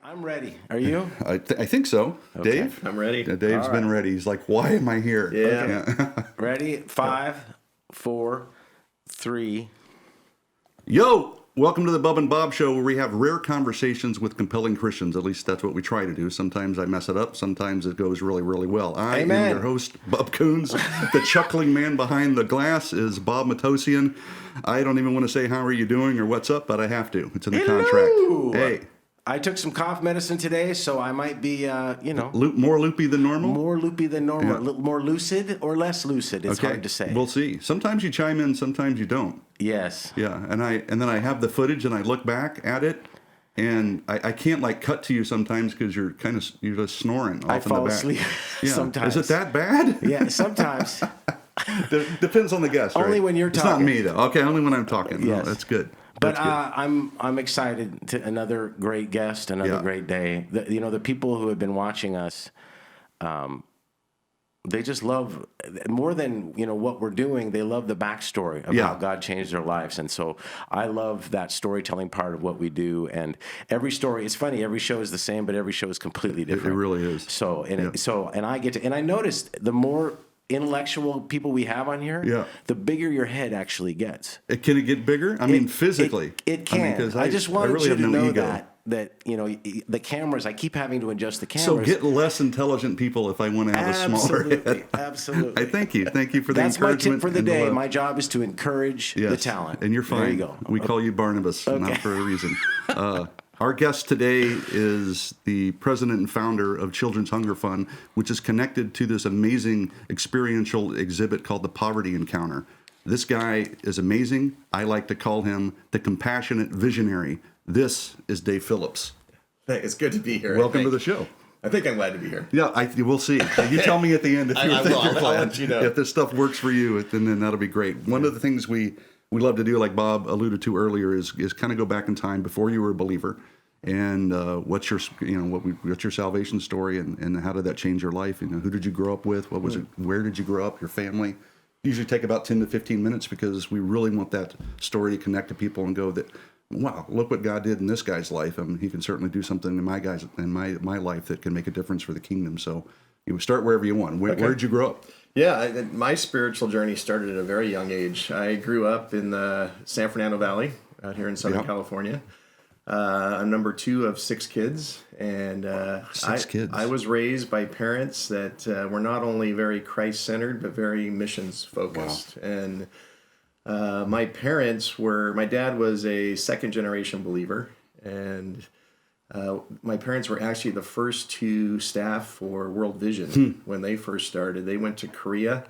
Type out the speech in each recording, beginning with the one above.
I'm ready. Are you? I think so. Okay. Dave? I'm ready. Dave's been ready. He's like, why am I here? Yeah. Okay. Ready? 5, 4, 3. Yo! Welcome to the Bub and Bob Show, where we have rare conversations with compelling Christians. At least that's what we try to do. Sometimes I mess it up. Sometimes it goes really, really well. I am your host, Bub Coons. The chuckling man behind the glass is Bob Matosian. I don't even want to say how are you doing or what's up, but I have to. It's in the contract. Hey. I took some cough medicine today, so I might be, more loopy than normal? More loopy than normal. A little more lucid or less lucid. It's hard to say. We'll see. Sometimes you chime in, sometimes you don't. Yes. Yeah, and then I have the footage and I look back at it, and I can't like cut to you sometimes because you're just snoring off in the back. I fall asleep sometimes. Is it that bad? Yeah, sometimes. Depends on the guest. Only right? when you're talking. It's not me though. Okay, only when I'm talking. Yes. No, that's good. But I'm excited to another great guest, another great day. The people who have been watching us, they just love more than what we're doing. They love the backstory of how God changed their lives, and so I love that storytelling part of what we do. And every story, it's funny. Every show is the same, but every show is completely different. It really is. So I noticed the more intellectual people we have on here, the bigger your head actually gets. Can it get bigger? I mean, physically. It can. I just wanted really you to know ego. that the cameras, I keep having to adjust the cameras. So get less intelligent people if I want to have a smaller head. Absolutely. I thank you. Thank you for the encouragement. That's my tip for the day. My job is to encourage the talent. And you're fine. There you go. We call you Barnabas, not for a reason. Our guest today is the president and founder of Children's Hunger Fund, which is connected to this amazing experiential exhibit called the Poverty Encounter. This guy is amazing. I like to call him the compassionate visionary. This is Dave Phillips. It's good to be here. Welcome to the show. I think I'm glad to be here. Yeah, we'll see. You tell me at the end if you're glad. I'll let you know. If this stuff works for you, then that'll be great. One of the things we love to do, like Bob alluded to earlier, is kind of go back in time before you were a believer, and what's your salvation story, and how did that change your life? Who did you grow up with? What was it? Where did you grow up? Your family. Usually take about 10 to 15 minutes because we really want that story to connect to people and go that, wow, look what God did in this guy's life. I mean, he can certainly do something in my life that can make a difference for the kingdom. So you start wherever you want. Where did you grow up? Yeah, my spiritual journey started at a very young age. I grew up in the San Fernando Valley out here in Southern California. I'm number 2 of 6 kids, and I was raised by parents that were not only very Christ-centered, but very missions-focused. Wow. And my dad was a second-generation believer, and my parents were actually the first 2 staff for World Vision when they first started. They went to Korea.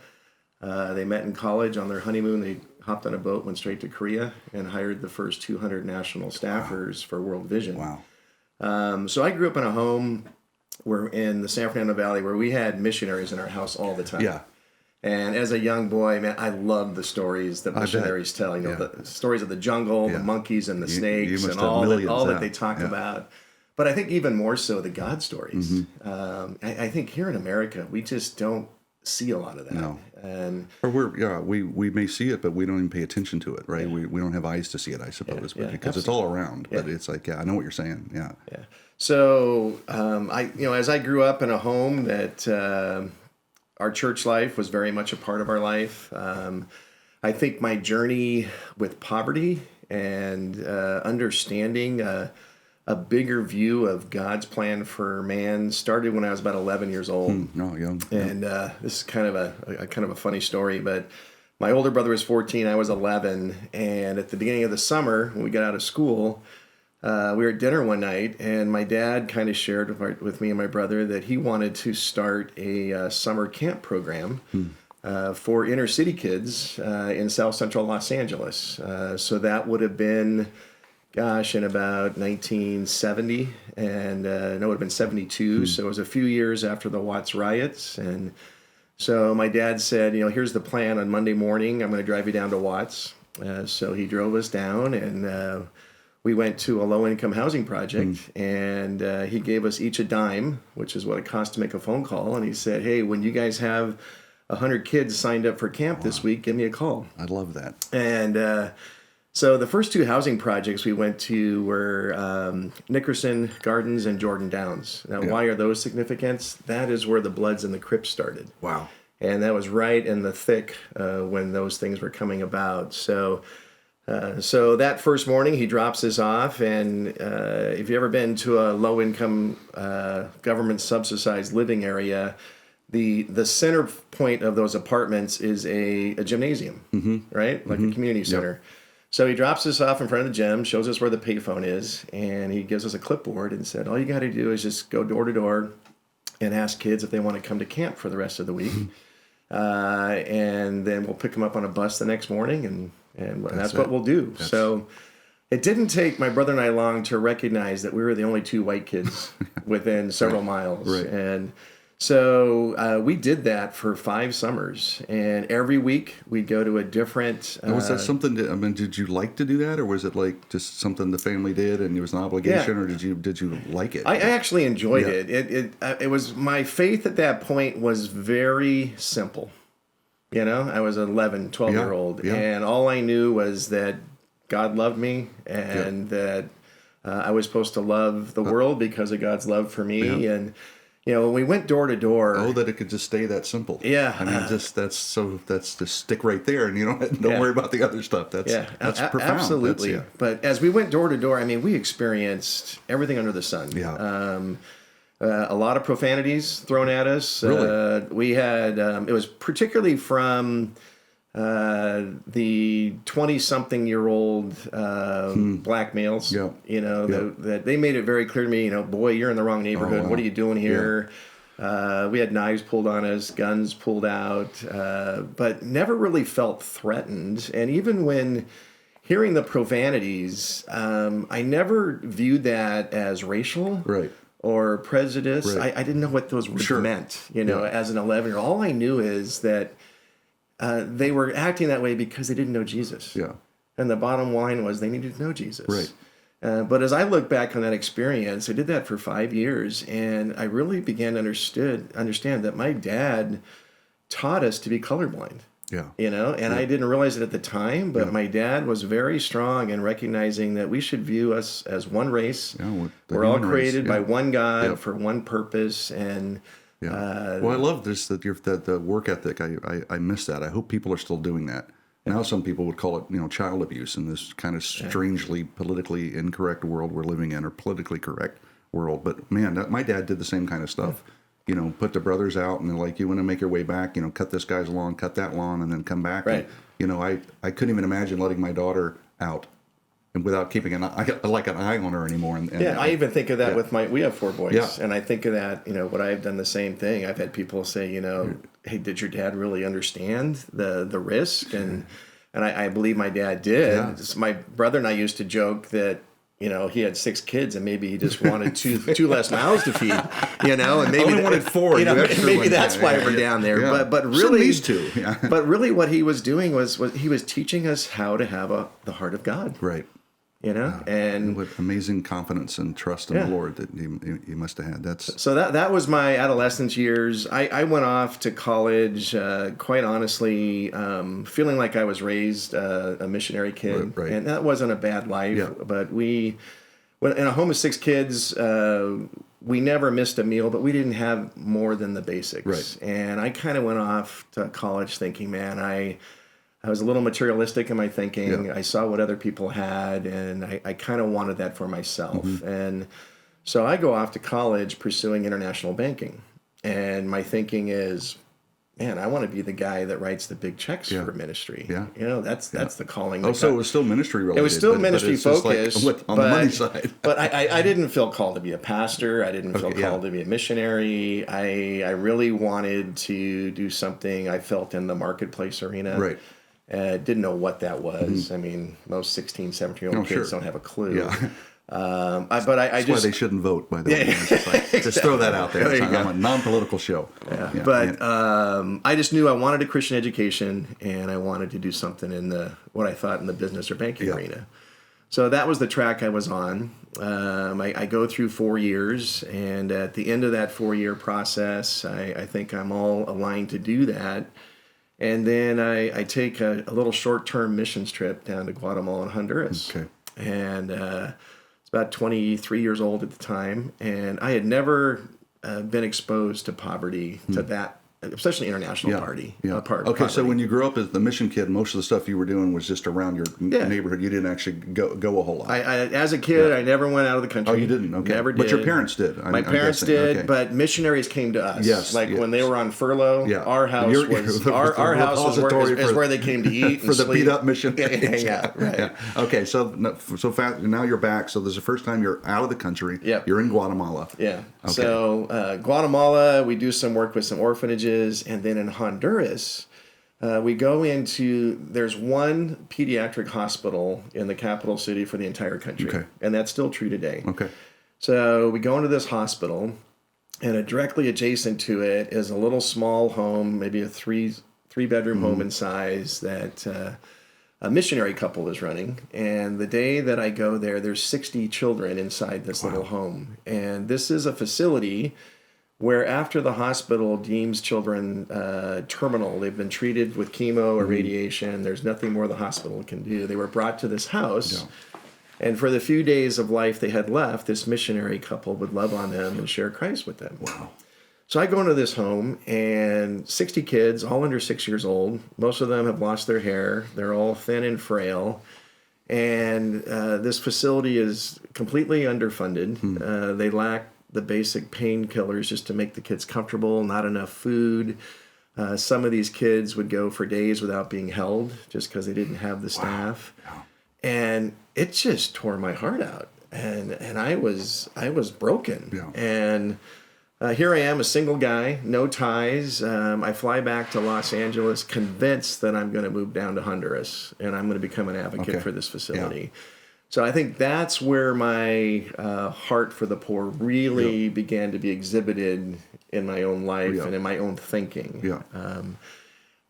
They met in college on their honeymoon. They hopped on a boat, went straight to Korea, and hired the first 200 national staffers for World Vision. Wow. So I grew up in a home in the San Fernando Valley where we had missionaries in our house all the time. Yeah. And as a young boy, man, I loved the stories that missionaries tell. The stories of the jungle, the monkeys and the snakes, and all that they talk about. But I think even more so the God stories. Mm-hmm. I think here in America, we just don't see a lot of that. No. And we may see it, but we don't even pay attention to it, right? Yeah. We don't have eyes to see it, I suppose, but because it's all around. Yeah. But it's like, I know what you're saying. Yeah. Yeah. So as I grew up in a home that our church life was very much a part of our life. I think my journey with poverty and understanding a bigger view of God's plan for man started when I was about 11 years old. Young. And this is kind of a funny story, but my older brother was 14, I was 11, and at the beginning of the summer, when we got out of school, we were at dinner one night, and my dad kind of shared with me and my brother that he wanted to start a summer camp program for inner city kids in South Central Los Angeles. So that would have been in about 1970, and it would have been 72, so it was a few years after the Watts riots. And so my dad said, here's the plan. On Monday morning, I'm going to drive you down to Watts. So he drove us down, and we went to a low-income housing project, and he gave us each a dime, which is what it cost to make a phone call. And he said, hey, when you guys have 100 kids signed up for camp this week, give me a call. I love that. And So the first two housing projects we went to were Nickerson Gardens and Jordan Downs. Now, why are those significant? That is where the Bloods and the Crips started. Wow. And that was right in the thick when those things were coming about. So that first morning, he drops us off. And if you've ever been to a low-income government subsidized living area, the center point of those apartments is a gymnasium, right? Like a community center. Yep. So he drops us off in front of the gym, shows us where the payphone is, and he gives us a clipboard and said, all you got to do is just go door to door and ask kids if they want to come to camp for the rest of the week. And then we'll pick them up on a bus the next morning, and that's what we'll do. So it didn't take my brother and I long to recognize that we were the only two white kids within several miles. Right. And so we did that for 5 summers, and every week we'd go to a different. Was that something? Did you like to do that, or was it like just something the family did and it was an obligation, or did you like it? I actually enjoyed it. It was, my faith at that point was very simple. You know, I was 11, 12-year-old, and all I knew was that God loved me, and that I was supposed to love the world because of God's love for me, and. You know, when we went door to door. Oh, that it could just stay that simple. Yeah. I mean, that's just stick right there, and you don't worry about the other stuff. That's profound. Absolutely. But as we went door to door, I mean, we experienced everything under the sun. Yeah. A lot of profanities thrown at us. Really? We had, it was particularly from the 20-something-year-old black males. Yeah. You know, that they made it very clear to me, you know, boy, you're in the wrong neighborhood. What are you doing here? We had knives pulled on us, guns pulled out, but never really felt threatened. And even when hearing the profanities, I never viewed that as racial. Right. Or prejudice. Right. I didn't know what those words meant, you know, as an 11-year-old. All I knew is that they were acting that way because they didn't know Jesus. Yeah. And the bottom line was they needed to know Jesus. Right. But as I look back on that experience, I did that for 5 years, and I really began to understand that my dad taught us to be colorblind. Yeah. You know, and I didn't realize it at the time, but my dad was very strong in recognizing that we should view us as one race. Yeah, we're all created by one God for one purpose, and well, I love this that the work ethic. I miss that. I hope people are still doing that. Now some people would call it, child abuse in this kind of strangely politically incorrect world we're living in, or politically correct world. But man, my dad did the same kind of stuff. Put the brothers out and they're like, you want to make your way back, cut this guy's lawn, cut that lawn, and then come back. Right. And, I couldn't even imagine letting my daughter out and without keeping an eye on her anymore. And I even think of that with we have 4 boys, and I think of that, what I've done the same thing. I've had people say, hey, did your dad really understand the risk? And I believe my dad did. Yeah. My brother and I used to joke that, he had 6 kids and maybe he just wanted two less mouths to feed, and maybe only wanted 4. Maybe that's why we're down there. Yeah. But really, these 2. Yeah. But really, what he was doing was he was teaching us how to have the heart of God. Right. And with amazing confidence and trust in the Lord that you must have had. So that was my adolescence years. I went off to college, quite honestly, feeling like I was raised a missionary kid, right. And that wasn't a bad life. Yeah. But in a home of 6 kids, we never missed a meal, but we didn't have more than the basics. Right. And I kind of went off to college thinking, man, I was a little materialistic in my thinking. Yeah. I saw what other people had, and I kind of wanted that for myself. Mm-hmm. And so I go off to college pursuing international banking. And my thinking is, man, I want to be the guy that writes the big checks for ministry. Yeah. That's the calling. Oh, so it was still ministry related. It was still ministry focused. Like on the money side. But I didn't feel called to be a pastor. I didn't feel called to be a missionary. I really wanted to do something I felt in the marketplace arena. Right. Didn't know what that was. Mm-hmm. I mean, most 16, 17-year-old kids don't have a clue. Yeah. That's why they shouldn't vote, by the way. Exactly. Just throw that out there. It's a non-political show. Yeah. But I just knew I wanted a Christian education, and I wanted to do something in what I thought in the business or banking arena. So that was the track I was on. I go through 4 years, and at the end of that 4-year process, I think I'm all aligned to do that. And then I take a little short-term missions trip down to Guatemala and Honduras. Okay. And it's about 23 years old at the time. And I had never been exposed to poverty to that, especially international poverty. Okay, so when you grew up as the mission kid, most of the stuff you were doing was just around your neighborhood. You didn't actually go a whole lot. As a kid, I never went out of the country. Oh, you didn't? Okay. Never did. But your parents did. My parents did, but missionaries came to us. Yes. When they were on furlough, our house was our house was where they came to eat and for the sleep. beat up missionaries. Right. Yeah. Okay, so now you're back. So this is the first time you're out of the country. Yep. You're in Guatemala. Yeah. Okay. So Guatemala, we do some work with some orphanages, and then in Honduras, we go into, there's one pediatric hospital in the capital city for the entire country. Okay. And that's still true today. Okay. So we go into this hospital, and directly adjacent to it is a little small home, maybe a three-bedroom home in size that a missionary couple is running. And the day that I go there, there's 60 children inside this little home. And this is a facility where after the hospital deems children terminal, they've been treated with chemo or radiation, there's nothing more the hospital can do. They were brought to this house, and for the few days of life they had left, this missionary couple would love on them and share Christ with them. Wow. So I go into this home, and 60 kids, all under 6 years old. Most of them have lost their hair. They're all thin and frail. And this facility is completely underfunded. They lack the basic painkillers just to make the kids comfortable, not enough food. Some of these kids would go for days without being held just because they didn't have the staff. Wow. And it just tore my heart out. And I was broken. Yeah. And here I am, a single guy, no ties. I fly back to Los Angeles, convinced that I'm going to move down to Honduras and I'm going to become an advocate for this facility. Yeah. So I think that's where my heart for the poor really began to be exhibited in my own life and in my own thinking. Yeah.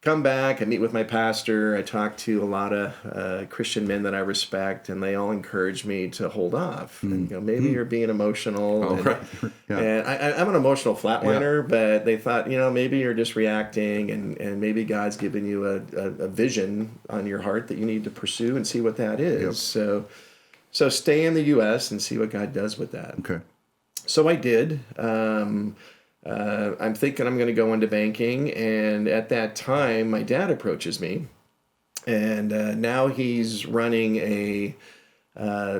Come back, I meet with my pastor, I talk to a lot of Christian men that I respect, and they all encourage me to hold off. And, maybe you're being emotional. Oh, and, right. And I'm an emotional flatliner, but they thought, maybe you're just reacting, and maybe God's given you a vision on your heart that you need to pursue and see what that is. Yep. So stay in the U.S. and see what God does with that. Okay. So I did. I'm thinking I'm going to go into banking, and at that time, my dad approaches me, and now he's running a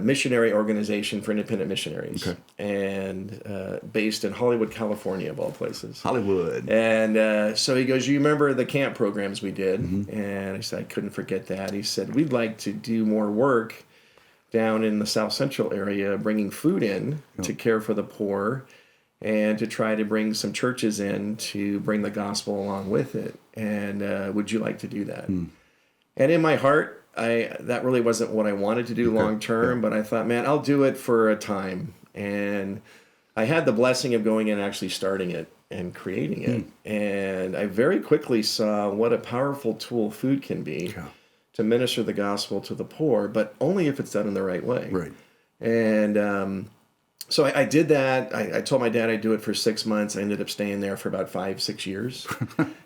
missionary organization for independent missionaries, and based in Hollywood, California, of all places. Hollywood. And so he goes, "You remember the camp programs we did?" And I said, "I couldn't forget that." He said, "We'd like to do more work down in the South Central area, bringing food in to care for the poor, and to try to bring some churches in to bring the gospel along with it. And would you like to do that?" And in my heart, that really wasn't what I wanted to do long term, but I thought, man, I'll do it for a time. And I had the blessing of going in and actually starting it and creating it. And I very quickly saw what a powerful tool food can be to minister the gospel to the poor, but only if it's done in the right way. Right. And so I did that. I told my dad I'd do it for 6 months. I ended up staying there for about 5-6 years.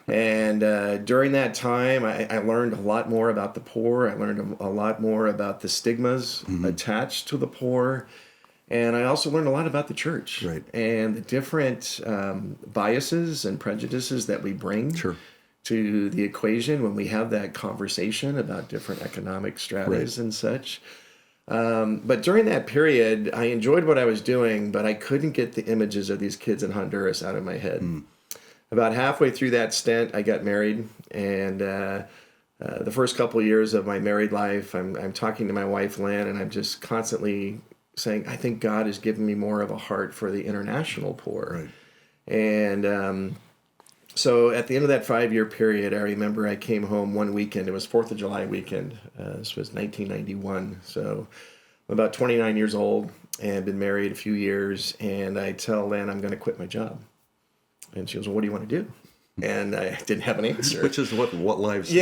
And during that time, I learned a lot more about the poor. I learned a lot more about the stigmas attached to the poor. And I also learned a lot about the church and the different biases and prejudices that we bring to the equation when we have that conversation about different economic stratas and such. But during that period, I enjoyed what I was doing, but I couldn't get the images of these kids in Honduras out of my head. About halfway through that stint, I got married, and the first couple of years of my married life, I'm talking to my wife, Lynn, and I'm just constantly saying, I think God has given me more of a heart for the international poor. And so at the end of that 5-year period, I remember I came home one weekend. It was 4th of July weekend. This was 1991. So I'm about 29 years old and been married a few years. And I tell Lynn I'm going to quit my job. And she goes, "Well, what do you want to do?" And I didn't have an answer. Which is what wives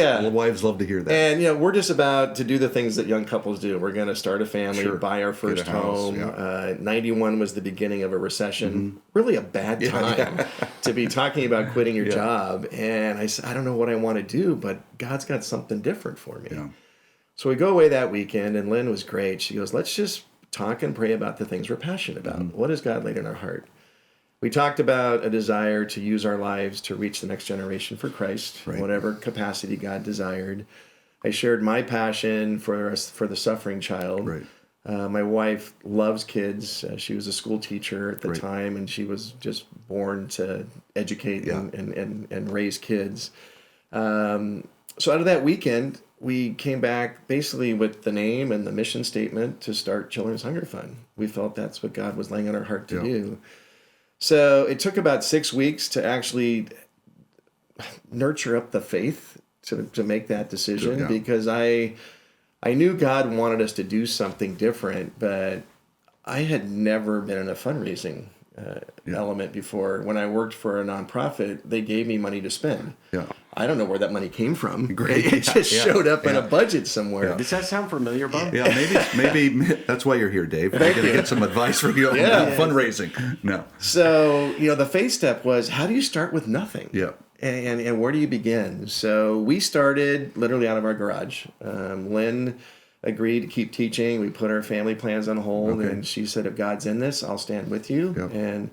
love to hear that. And we're just about to do the things that young couples do. We're going to start a family, buy our first home. 91 was the beginning of a recession. Really a bad time to be talking about quitting your job. And I said, I don't know what I want to do, but God's got something different for me. Yeah. So we go away that weekend, and Lynn was great. She goes, let's just talk and pray about the things we're passionate about. What has God laid in our heart? We talked about a desire to use our lives to reach the next generation for Christ, in whatever capacity God desired. I shared my passion for the suffering child. Right. My wife loves kids. She was a school teacher at the time, and she was just born to educate and raise kids. So out of that weekend, we came back basically with the name and the mission statement to start Children's Hunger Fund. We felt that's what God was laying on our heart to do. So it took about 6 weeks to actually nurture up the faith to make that decision, because I knew God wanted us to do something different, but I had never been in a fundraising element before. When I worked for a nonprofit, they gave me money to spend. Yeah. I don't know where that money came from. Great. It just showed up in a budget somewhere. Yeah. Does that sound familiar, Bob? Yeah, maybe that's why you're here, Dave. I'm going to get some advice from you on fundraising. No. So, the faith step was, how do you start with nothing? Yeah. And where do you begin? So we started literally out of our garage. Lynn agreed to keep teaching. We put our family plans on hold, and she said, if God's in this, I'll stand with you. Yep. And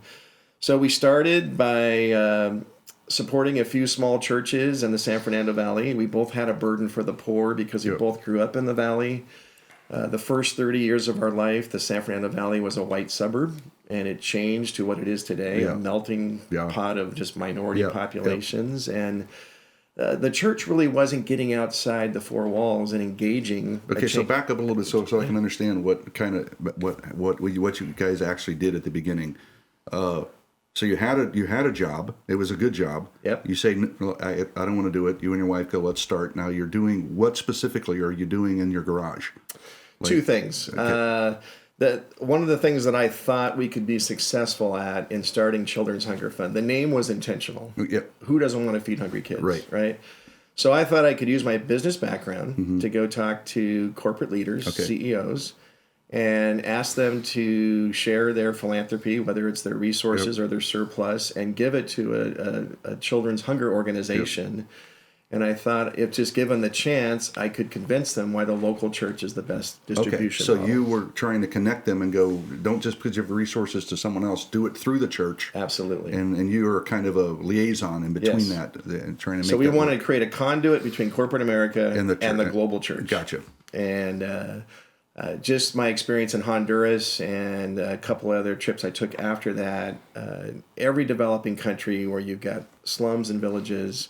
so we started by supporting a few small churches in the San Fernando Valley. We both had a burden for the poor because we both grew up in the valley. The first 30 years of our life, the San Fernando Valley was a white suburb, and it changed to what it is today, a melting pot of just minority populations. And the church really wasn't getting outside the four walls and engaging. Okay, so back up a little bit so I can understand what you guys actually did at the beginning. So you had a job. It was a good job. Yep. You say, I don't want to do it. You and your wife go, let's start. Now you're doing, what specifically are you doing in your garage? Two things. One of the things that I thought we could be successful at in starting Children's Hunger Fund, the name was intentional. Yep. Who doesn't want to feed hungry kids? Right. So I thought I could use my business background to go talk to corporate leaders, CEOs, and ask them to share their philanthropy, whether it's their resources or their surplus, and give it to a children's hunger organization. Yep. And I thought, if just given the chance, I could convince them why the local church is the best distribution So model. You were trying to connect them and go, don't just put your resources to someone else, do it through the church. Absolutely. And you are kind of a liaison in between that, and trying to make So we wanted to create a conduit between corporate America and the global church. Gotcha. And just my experience in Honduras and a couple other trips I took after that, every developing country where you've got slums and villages,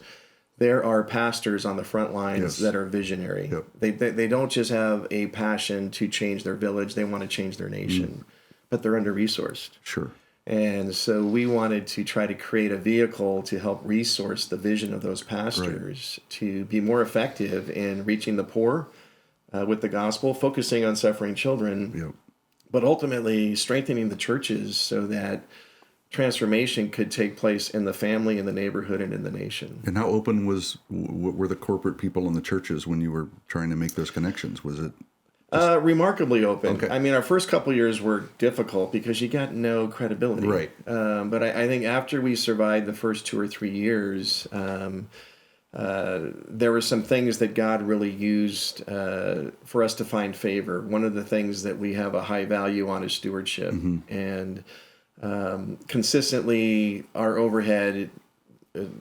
there are pastors on the front lines that are visionary. Yep. They don't just have a passion to change their village, they want to change their nation, but they're under-resourced. Sure. And so we wanted to try to create a vehicle to help resource the vision of those pastors to be more effective in reaching the poor with the gospel, focusing on suffering children, but ultimately strengthening the churches so that transformation could take place in the family, in the neighborhood, and in the nation. And how open were the corporate people in the churches when you were trying to make those connections? Was it remarkably open? Okay. I mean, our first couple of years were difficult because you got no credibility. Right. But I think after we survived the first 2 or 3 years, there were some things that God really used for us to find favor. One of the things that we have a high value on is stewardship. And consistently, our overhead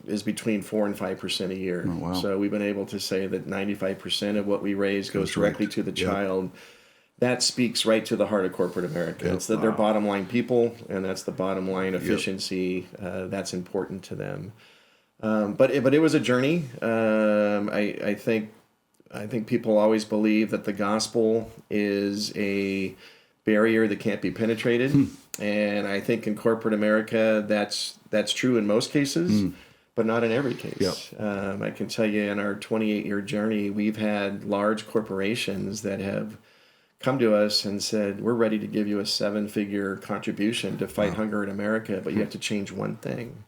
is between 4% and 5% a year. Oh, wow. So we've been able to say that 95% of what we raise goes directly to the child. That speaks right to the heart of corporate America. It's that they're bottom line people, and that's the bottom line efficiency. That's important to them. But it was a journey. I think people always believe that the gospel is a barrier that can't be penetrated. And I think in corporate America, that's true in most cases, but not in every case. I can tell you in our 28-year journey, we've had large corporations that have come to us and said, we're ready to give you a 7-figure contribution to fight hunger in America, but you have to change one thing.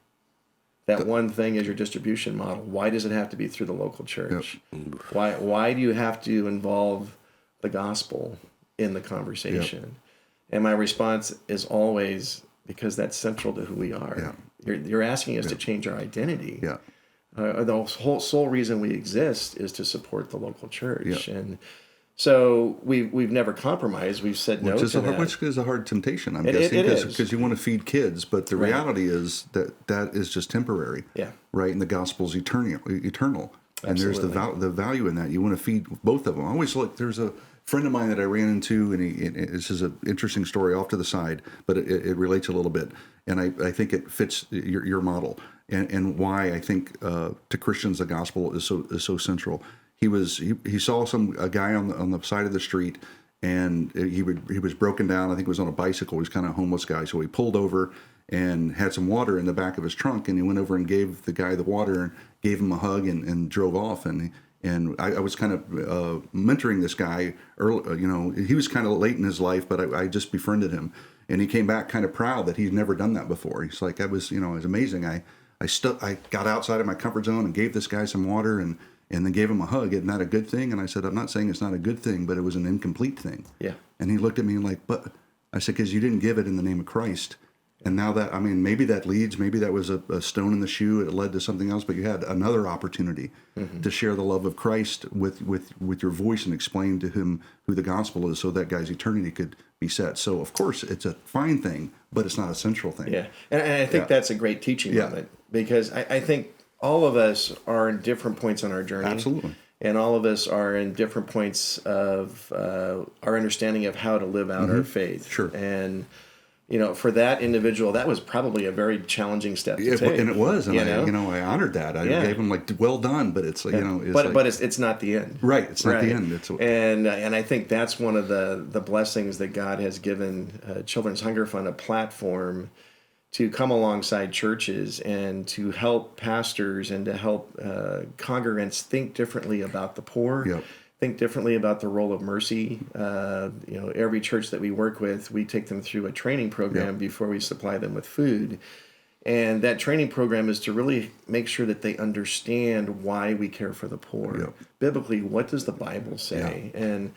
That one thing is your distribution model. Why does it have to be through the local church? Why do you have to involve the gospel in the conversation? And my response is always, because that's central to who we are. You're asking us to change our identity. The whole sole reason we exist is to support the local church. And so we've never compromised. We've said no to that. Which is a hard temptation, I'm guessing, because you want to feed kids, but the reality is that is just temporary, right? And the gospel's eternal. And there's the value in that. You want to feed both of them. I always look. There's a friend of mine that I ran into, and this is an interesting story off to the side, but it relates a little bit, and I think it fits your model and why I think to Christians the gospel is so central. He saw a guy on the side of the street, and he was broken down. I think it was on a bicycle. He was kind of a homeless guy. So he pulled over and had some water in the back of his trunk, and he went over and gave the guy the water and gave him a hug and drove off. And I was kind of mentoring this guy early. He was kind of late in his life, but I just befriended him, and he came back kind of proud that he'd never done that before. He's like, it was amazing. I got outside of my comfort zone and gave this guy some water and then gave him a hug. Isn't that a good thing? And I said, I'm not saying it's not a good thing, but it was an incomplete thing. And he looked at me like, but I said, because you didn't give it in the name of Christ. And now maybe that was a stone in the shoe. It led to something else, but you had another opportunity to share the love of Christ with your voice and explain to him who the gospel is, so that guy's eternity could be set. So of course it's a fine thing, but it's not a central thing. And I think that's a great teaching moment, because I think all of us are in different points on our journey. Absolutely. And all of us are in different points of our understanding of how to live out our faith. And, for that individual, that was probably a very challenging step to take. And it was. And I honored that. I gave him well done, but it's, it's not the end. Right. It's not the end. And I think that's one of the blessings that God has given Children's Hunger Fund, a platform to come alongside churches and to help pastors and to help congregants think differently about the poor, think differently about the role of mercy. Every church that we work with, we take them through a training program before we supply them with food. And that training program is to really make sure that they understand why we care for the poor. Biblically, what does the Bible say? And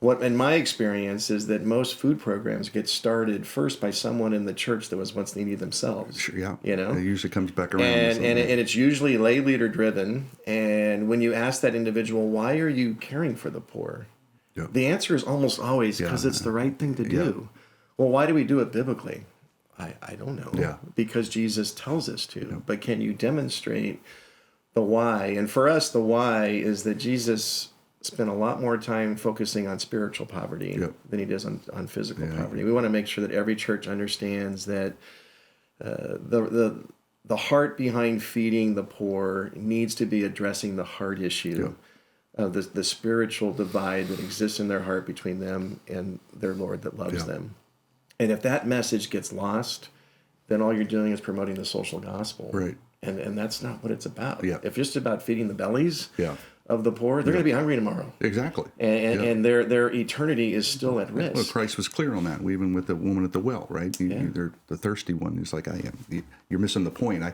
what, in my experience, is that most food programs get started first by someone in the church that was once needy themselves. It usually comes back around. And it's usually lay leader driven. And when you ask that individual, why are you caring for the poor? The answer is almost always because it's the right thing to do. Well, why do we do it biblically? I don't know. Because Jesus tells us to. But can you demonstrate the why? And for us, the why is that Jesus spent a lot more time focusing on spiritual poverty than he does on physical poverty. We want to make sure that every church understands that the heart behind feeding the poor needs to be addressing the heart issue of the spiritual divide that exists in their heart between them and their Lord that loves them. And if that message gets lost, then all you're doing is promoting the social gospel. Right. And that's not what it's about. If it's just about feeding the bellies of the poor, they're going to be hungry tomorrow. Exactly. And their eternity is still at risk. Well, Christ was clear on that, even with the woman at the well, right? They're the thirsty one. He's like, I am. You're missing the point.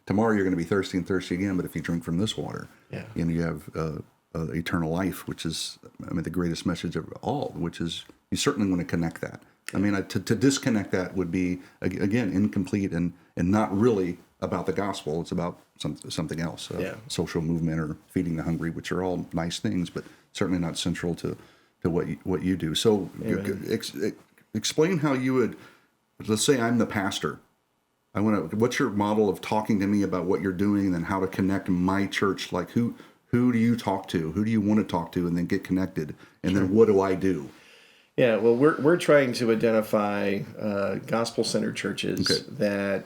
Tomorrow you're going to be thirsty and thirsty again, but if you drink from this water, you have eternal life, which is, the greatest message of all, which is you certainly want to connect that. To disconnect that would be, again, incomplete and not really about the gospel. It's about something else, social movement or feeding the hungry, which are all nice things, but certainly not central to what you do. So explain how you would, let's say I'm the pastor. What's your model of talking to me about what you're doing and then how to connect my church? Like who do you talk to? Who do you want to talk to and then get connected? And then what do I do? Yeah, well, we're trying to identify gospel-centered churches that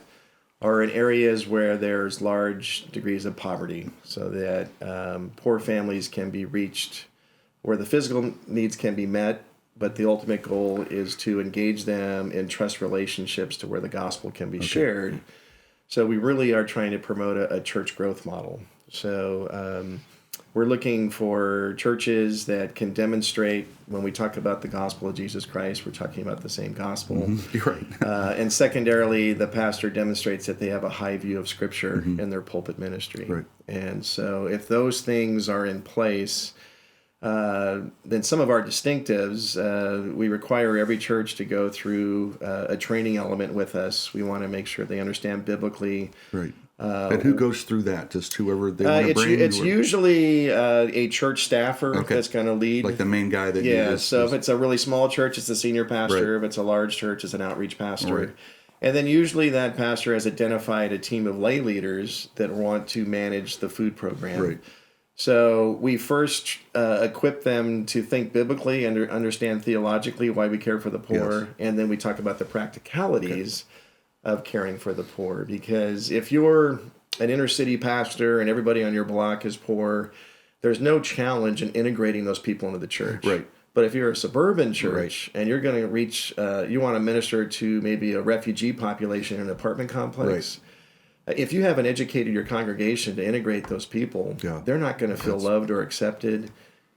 are in areas where there's large degrees of poverty, so that poor families can be reached, where the physical needs can be met, but the ultimate goal is to engage them in trust relationships to where the gospel can be shared. So we really are trying to promote a church growth model. So We're looking for churches that can demonstrate, when we talk about the gospel of Jesus Christ, we're talking about the same gospel. You're right. And secondarily, the pastor demonstrates that they have a high view of Scripture in their pulpit ministry. Right. And so if those things are in place, then some of our distinctives, we require every church to go through a training element with us. We want to make sure they understand biblically. Right. And who goes through that? Just whoever they want to bring? It's usually a church staffer that's going to lead. Like the main guy that so if it's a really small church, it's the senior pastor. If it's a large church, it's an outreach pastor. Right. And then usually that pastor has identified a team of lay leaders that want to manage the food program. Right. So we first equip them to think biblically and understand theologically why we care for the poor. Yes. And then we talk about the practicalities of caring for the poor. Because if you're an inner city pastor and everybody on your block is poor, there's no challenge in integrating those people into the church. Right. But if you're a suburban church and you're going to reach, you want to minister to maybe a refugee population in an apartment complex. If you haven't educated your congregation to integrate those people, they're not going to feel loved or accepted,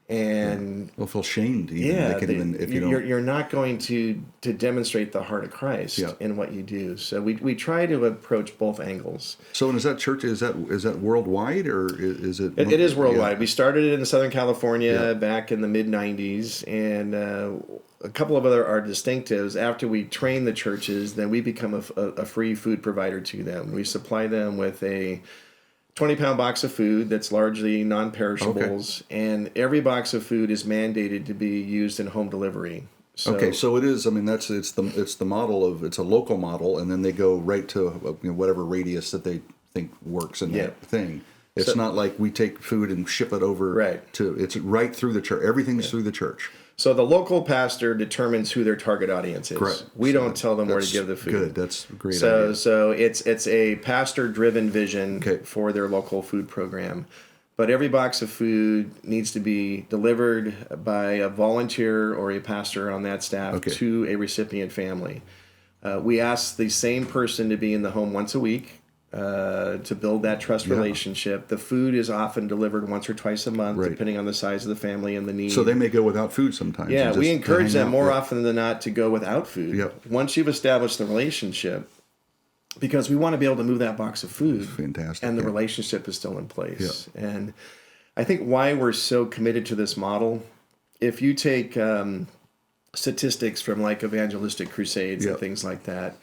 and they'll feel shamed. Even. If you're not going to demonstrate the heart of Christ in what you do. So we try to approach both angles. So, and is that church is that worldwide, or is it? It is worldwide. We started it in Southern California back in the mid '90s, and a couple of our distinctives. After we train the churches, then we become a free food provider to them. We supply them with a 20-pound box of food that's largely non-perishables, and every box of food is mandated to be used in home delivery. So, so it is. I mean, it's the model of, it's a local model, and then they go right to whatever radius that they think works in that thing. It's not like we take food and ship it over to. It's right through the church. Everything's through the church. So the local pastor determines who their target audience is. Correct. We don't tell them where to give the food. Good. That's a great idea. So it's a pastor-driven vision for their local food program. But every box of food needs to be delivered by a volunteer or a pastor on that staff to a recipient family. We ask the same person to be in the home once a week to build that trust relationship. The food is often delivered once or twice a month, depending on the size of the family and the need. So they may go without food sometimes. Yeah, we encourage them more often than not to go without food. Once you've established the relationship, because we want to be able to move that box of food. Fantastic. And the relationship is still in place. And I think why we're so committed to this model, if you take statistics from like evangelistic crusades and things like that,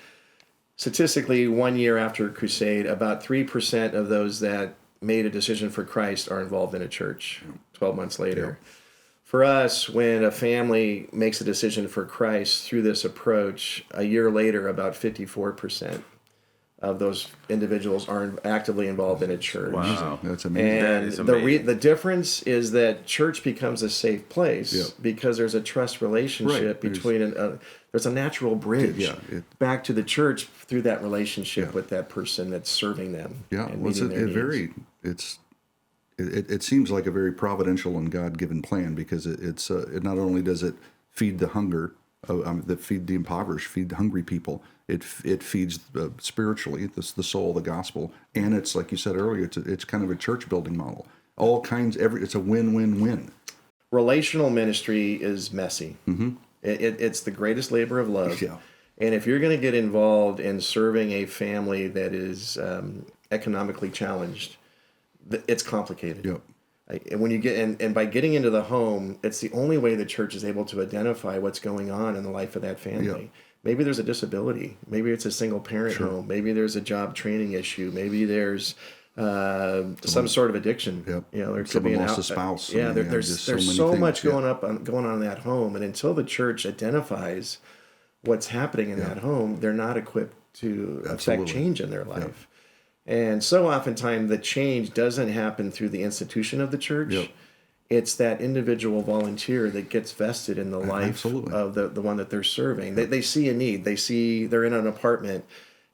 statistically, 1 year after a crusade, about 3% of those that made a decision for Christ are involved in a church 12 months later. For us, when a family makes a decision for Christ through this approach, a year later, about 54% of those individuals are actively involved in a church. Wow. That's amazing. And that is amazing. the difference is that church becomes a safe place because there's a trust relationship between there's a natural bridge back to the church through that relationship with that person that's serving them. And meeting their needs. It seems like a very providential and God-given plan, because it not only does it feed the hunger, that feed the impoverished, feed the hungry people. It feeds spiritually the soul, the gospel, and it's like you said earlier. It's kind of a church building model. All kinds. It's a win-win-win. Relational ministry is messy. It's the greatest labor of love. And if you're going to get involved in serving a family that is economically challenged, it's complicated. And when you get and by getting into the home, it's the only way the church is able to identify what's going on in the life of that family. Maybe there's a disability. Maybe it's a single parent home. Maybe there's a job training issue. Maybe there's some sort of addiction. There could be lost a spouse. There's so much going on in that home, and until the church identifies what's happening in that home, they're not equipped to affect change in their life. And so oftentimes the change doesn't happen through the institution of the church. It's that individual volunteer that gets vested in the life of the one that they're serving. They see a need. They're in an apartment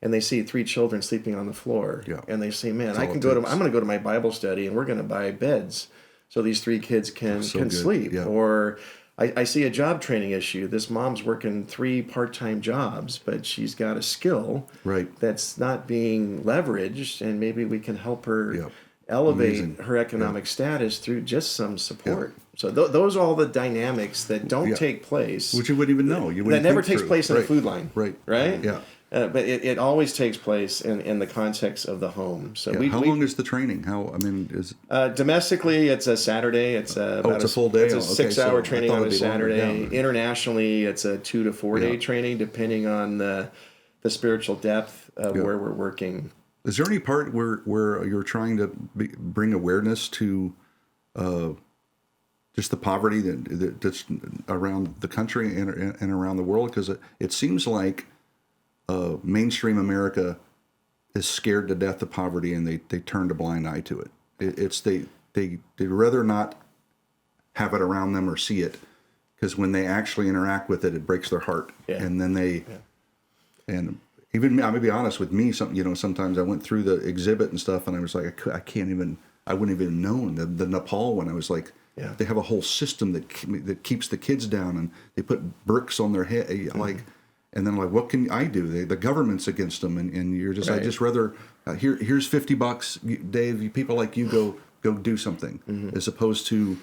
and they see 3 children sleeping on the floor. And they say, man, I'm going to go to my Bible study and we're going to buy beds so these 3 kids can sleep. Or I see a job training issue. This mom's working 3 part-time jobs, but she's got a skill that's not being leveraged, and maybe we can help her elevate Amazing. her economic status through just some support. So those are all the dynamics that don't take place. Which you wouldn't even know. You wouldn't that never think takes through. place in Right. a food line. Right. Right? Yeah. But it always takes place in the context of the home. So How long is the training? Is domestically, it's a Saturday. It's it's a full day? It's a Okay, 6-hour so training I thought on a it'd be longer. Saturday. Yeah. Internationally, it's a 2 to 4 day training, depending on the spiritual depth of where we're working. Is there any part where you're trying to bring awareness to just the poverty that's around the country and around the world? Because it seems like mainstream America is scared to death of poverty, and they turned a blind eye to it. They'd rather not have it around them or see it, because when they actually interact with it, it breaks their heart. Yeah. And then and even I'm gonna be honest with me. Sometimes I went through the exhibit and stuff, and I was like, I wouldn't even known the Nepal one. I was like, they have a whole system that keeps the kids down, and they put bricks on their head, like. And then like, what can I do? The government's against them, and you're just, I just rather here's $50, Dave. People like you go do something, as opposed to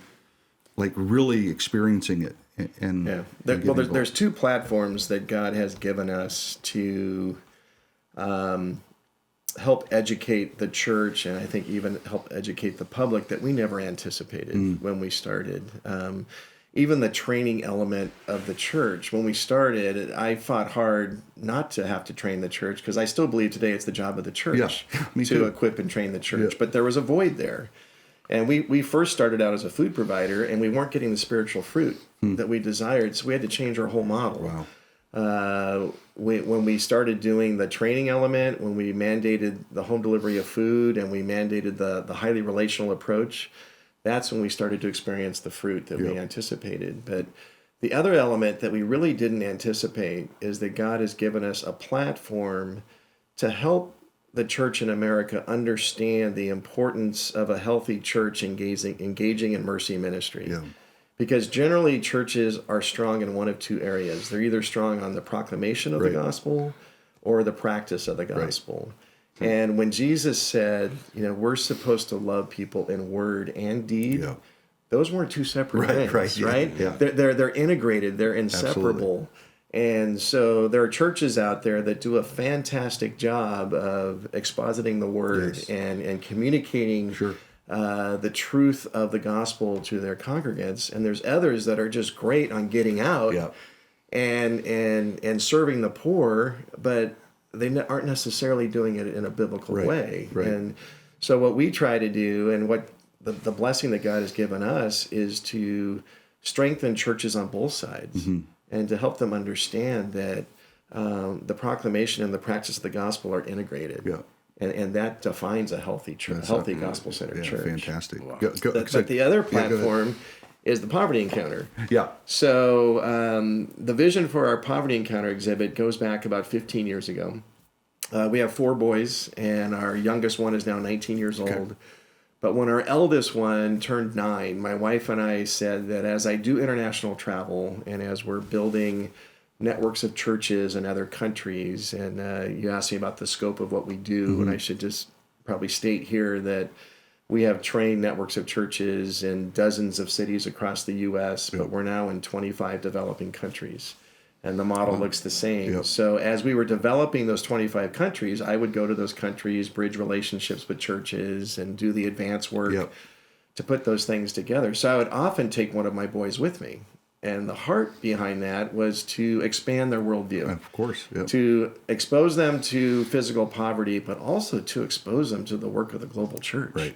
like really experiencing it. There's two platforms that God has given us to help educate the church, and I think even help educate the public that we never anticipated when we started. Even the training element of the church. When we started, I fought hard not to have to train the church, because I still believe today it's the job of the church to equip and train the church. Yeah. But there was a void there. And we first started out as a food provider, and we weren't getting the spiritual fruit that we desired, so we had to change our whole model. Wow. When we started doing the training element, when we mandated the home delivery of food, and we mandated the highly relational approach, that's when we started to experience the fruit that we anticipated. But the other element that we really didn't anticipate is that God has given us a platform to help the church in America understand the importance of a healthy church engaging in mercy ministry. Yeah. Because generally churches are strong in one of two areas. They're either strong on the proclamation of the gospel or the practice of the gospel. Right. And when Jesus said, we're supposed to love people in word and deed, those weren't two separate things, right? Yeah. They're integrated. They're inseparable. Absolutely. And so there are churches out there that do a fantastic job of expositing the word and communicating the truth of the gospel to their congregants. And there's others that are just great on getting out and serving the poor, but they aren't necessarily doing it in a biblical way. Right. And so what we try to do, and what the blessing that God has given us, is to strengthen churches on both sides and to help them understand that the proclamation and the practice of the gospel are integrated. Yeah. And that defines a healthy church, healthy gospel-centered church. Fantastic. Wow. But the other platform is the Poverty Encounter. Yeah. So the vision for our Poverty Encounter exhibit goes back about 15 years ago. We have 4 boys, and our youngest one is now 19 years old. But when our eldest one turned 9, my wife and I said that as I do international travel, and as we're building networks of churches in other countries, and you asked me about the scope of what we do, and I should just probably state here that we have trained networks of churches in dozens of cities across the U.S., but we're now in 25 developing countries, and the model looks the same. So as we were developing those 25 countries, I would go to those countries, bridge relationships with churches, and do the advance work to put those things together. So I would often take one of my boys with me. And the heart behind that was to expand their worldview. Of course. Yep. To expose them to physical poverty, but also to expose them to the work of the global church. Right.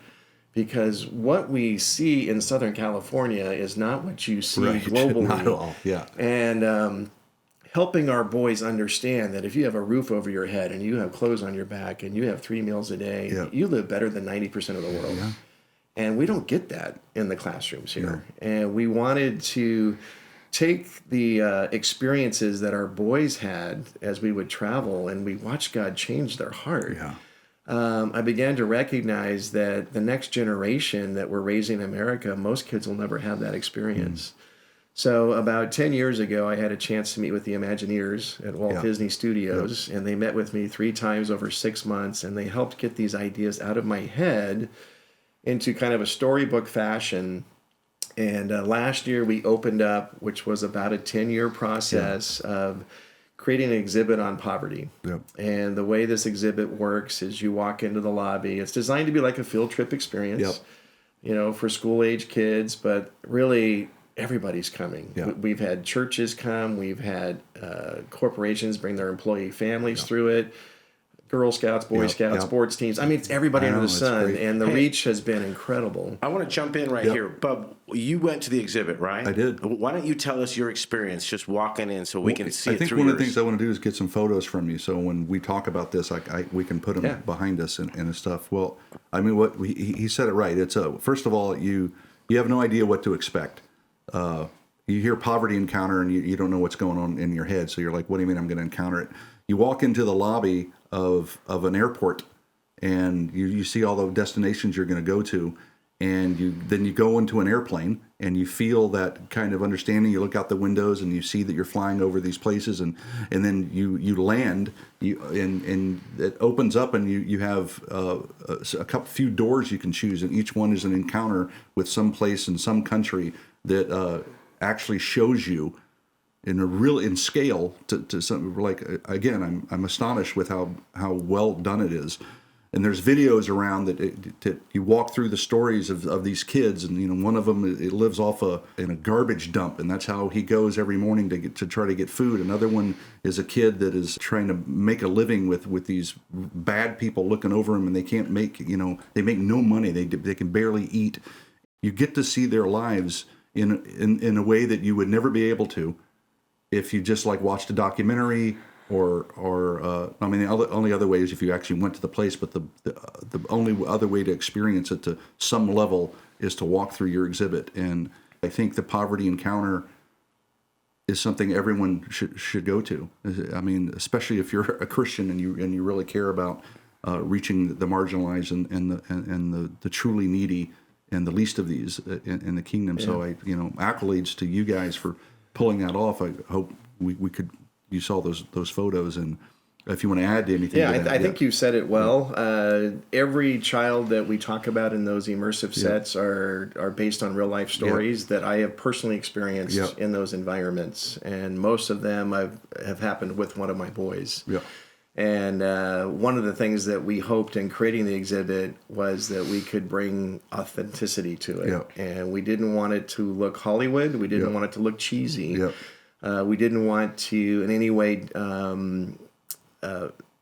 Because what we see in Southern California is not what you see globally. Not at all. Yeah. And helping our boys understand that if you have a roof over your head and you have clothes on your back and you have 3 meals a day, you live better than 90% of the world. Yeah. And we don't get that in the classrooms here. No. And we wanted to take the experiences that our boys had as we would travel, and we watched God change their heart. Yeah. I began to recognize that the next generation that we're raising in America, most kids will never have that experience. So about 10 years ago, I had a chance to meet with the Imagineers at Walt Disney Studios, and they met with me 3 times over 6 months, and they helped get these ideas out of my head into kind of a storybook fashion. And last year we opened up, which was about a 10-year process of creating an exhibit on poverty. Yep. And the way this exhibit works is you walk into the lobby. It's designed to be like a field trip experience, for school-age kids, but really everybody's coming. Yeah. We've had churches come. We've had corporations bring their employee families through it. Girl Scouts, Boy Scouts, sports teams. I mean, it's everybody under the sun, and the reach has been incredible. I want to jump in right here. Bub, you went to the exhibit, right? I did. Why don't you tell us your experience just walking in so we can see it through I think one of the things I want to do is get some photos from you, so when we talk about this, we can put them behind us and stuff. Well, I mean, he said it right. It's first of all, you have no idea what to expect. You hear poverty encounter, and you don't know what's going on in your head, so you're like, what do you mean I'm going to encounter it? You walk into the lobby of an airport, and you see all the destinations you're going to go to, and then you go into an airplane, and you feel that kind of understanding. You look out the windows, and you see that you're flying over these places, and then you land, and it opens up, and you have a few doors you can choose, and each one is an encounter with some place in some country that actually shows you in scale to something like, again, I'm astonished with how well done it is. And there's videos around that you walk through the stories of these kids, and one of them, it lives in a garbage dump, and that's how he goes every morning to try to get food. Another one is a kid that is trying to make a living with these bad people looking over him, and they can't make they make no money. They can barely eat. You get to see their lives in a way that you would never be able to if you just watched a documentary, or I mean, the only other way is if you actually went to the place, but the only other way to experience it to some level is to walk through your exhibit. And I think the poverty encounter is something everyone should go to. I mean, especially if you're a Christian and you really care about reaching the marginalized and the truly needy and the least of these in the kingdom. Yeah. So accolades to you guys for pulling that off. I hope you saw those photos, and if you want to add anything. Yeah, I think you said it well. Every child that we talk about in those immersive sets are based on real life stories that I have personally experienced in those environments, and most of them have happened with one of my boys. Yeah. And one of the things that we hoped in creating the exhibit was that we could bring authenticity to it. Yeah. And we didn't want it to look Hollywood. We didn't want it to look cheesy. Yeah. We didn't want to in any way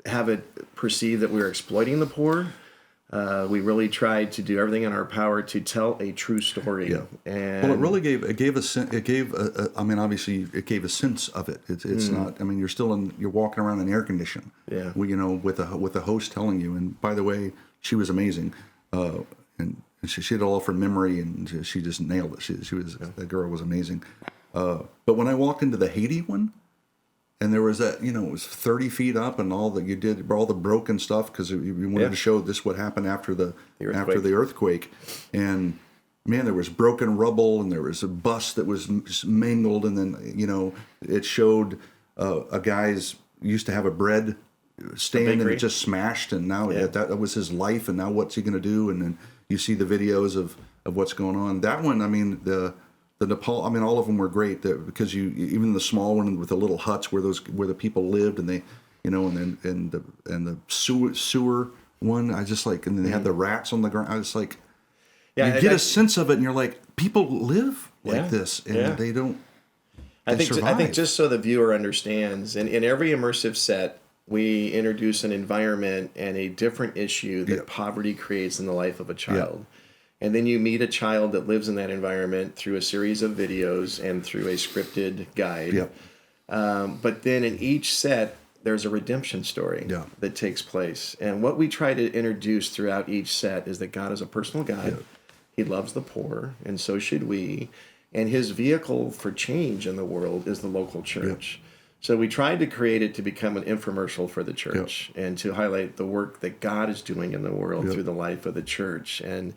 have it perceived that we were exploiting the poor. We really tried to do everything in our power to tell a true story. Yeah. And well, it gave a obviously it gave a sense of it. It's not. I mean, you're walking around in air condition. Yeah. With a host telling you. And by the way, she was amazing. And she did it all from memory, and she just nailed it. That girl was amazing. But when I walked into the Haiti one, and there was that, it was 30 feet up, and all the broken stuff, because you wanted to show this what happened after the earthquake. And man, there was broken rubble, and there was a bus that was mangled, and then it showed a guy's used to have a bread stand, and it just smashed, and now that was his life, and now what's he going to do? And then you see the videos of what's going on. That one, I mean, the Nepal, I mean, all of them were great because even the small one with the little huts where the people lived, and they, and the sewer one, I just like, and then they had the rats on the ground. I was like, you get a sense of it, and you're like, people live like this, and they don't. I think just so the viewer understands, in every immersive set, we introduce an environment and a different issue that poverty creates in the life of a child. Yeah. And then you meet a child that lives in that environment through a series of videos and through a scripted guide. Yep. But then in each set, there's a redemption story that takes place. And what we try to introduce throughout each set is that God is a personal God. Yep. He loves the poor, and so should we. And his vehicle for change in the world is the local church. Yep. So we tried to create it to become an infomercial for the church and to highlight the work that God is doing in the world through the life of the church. And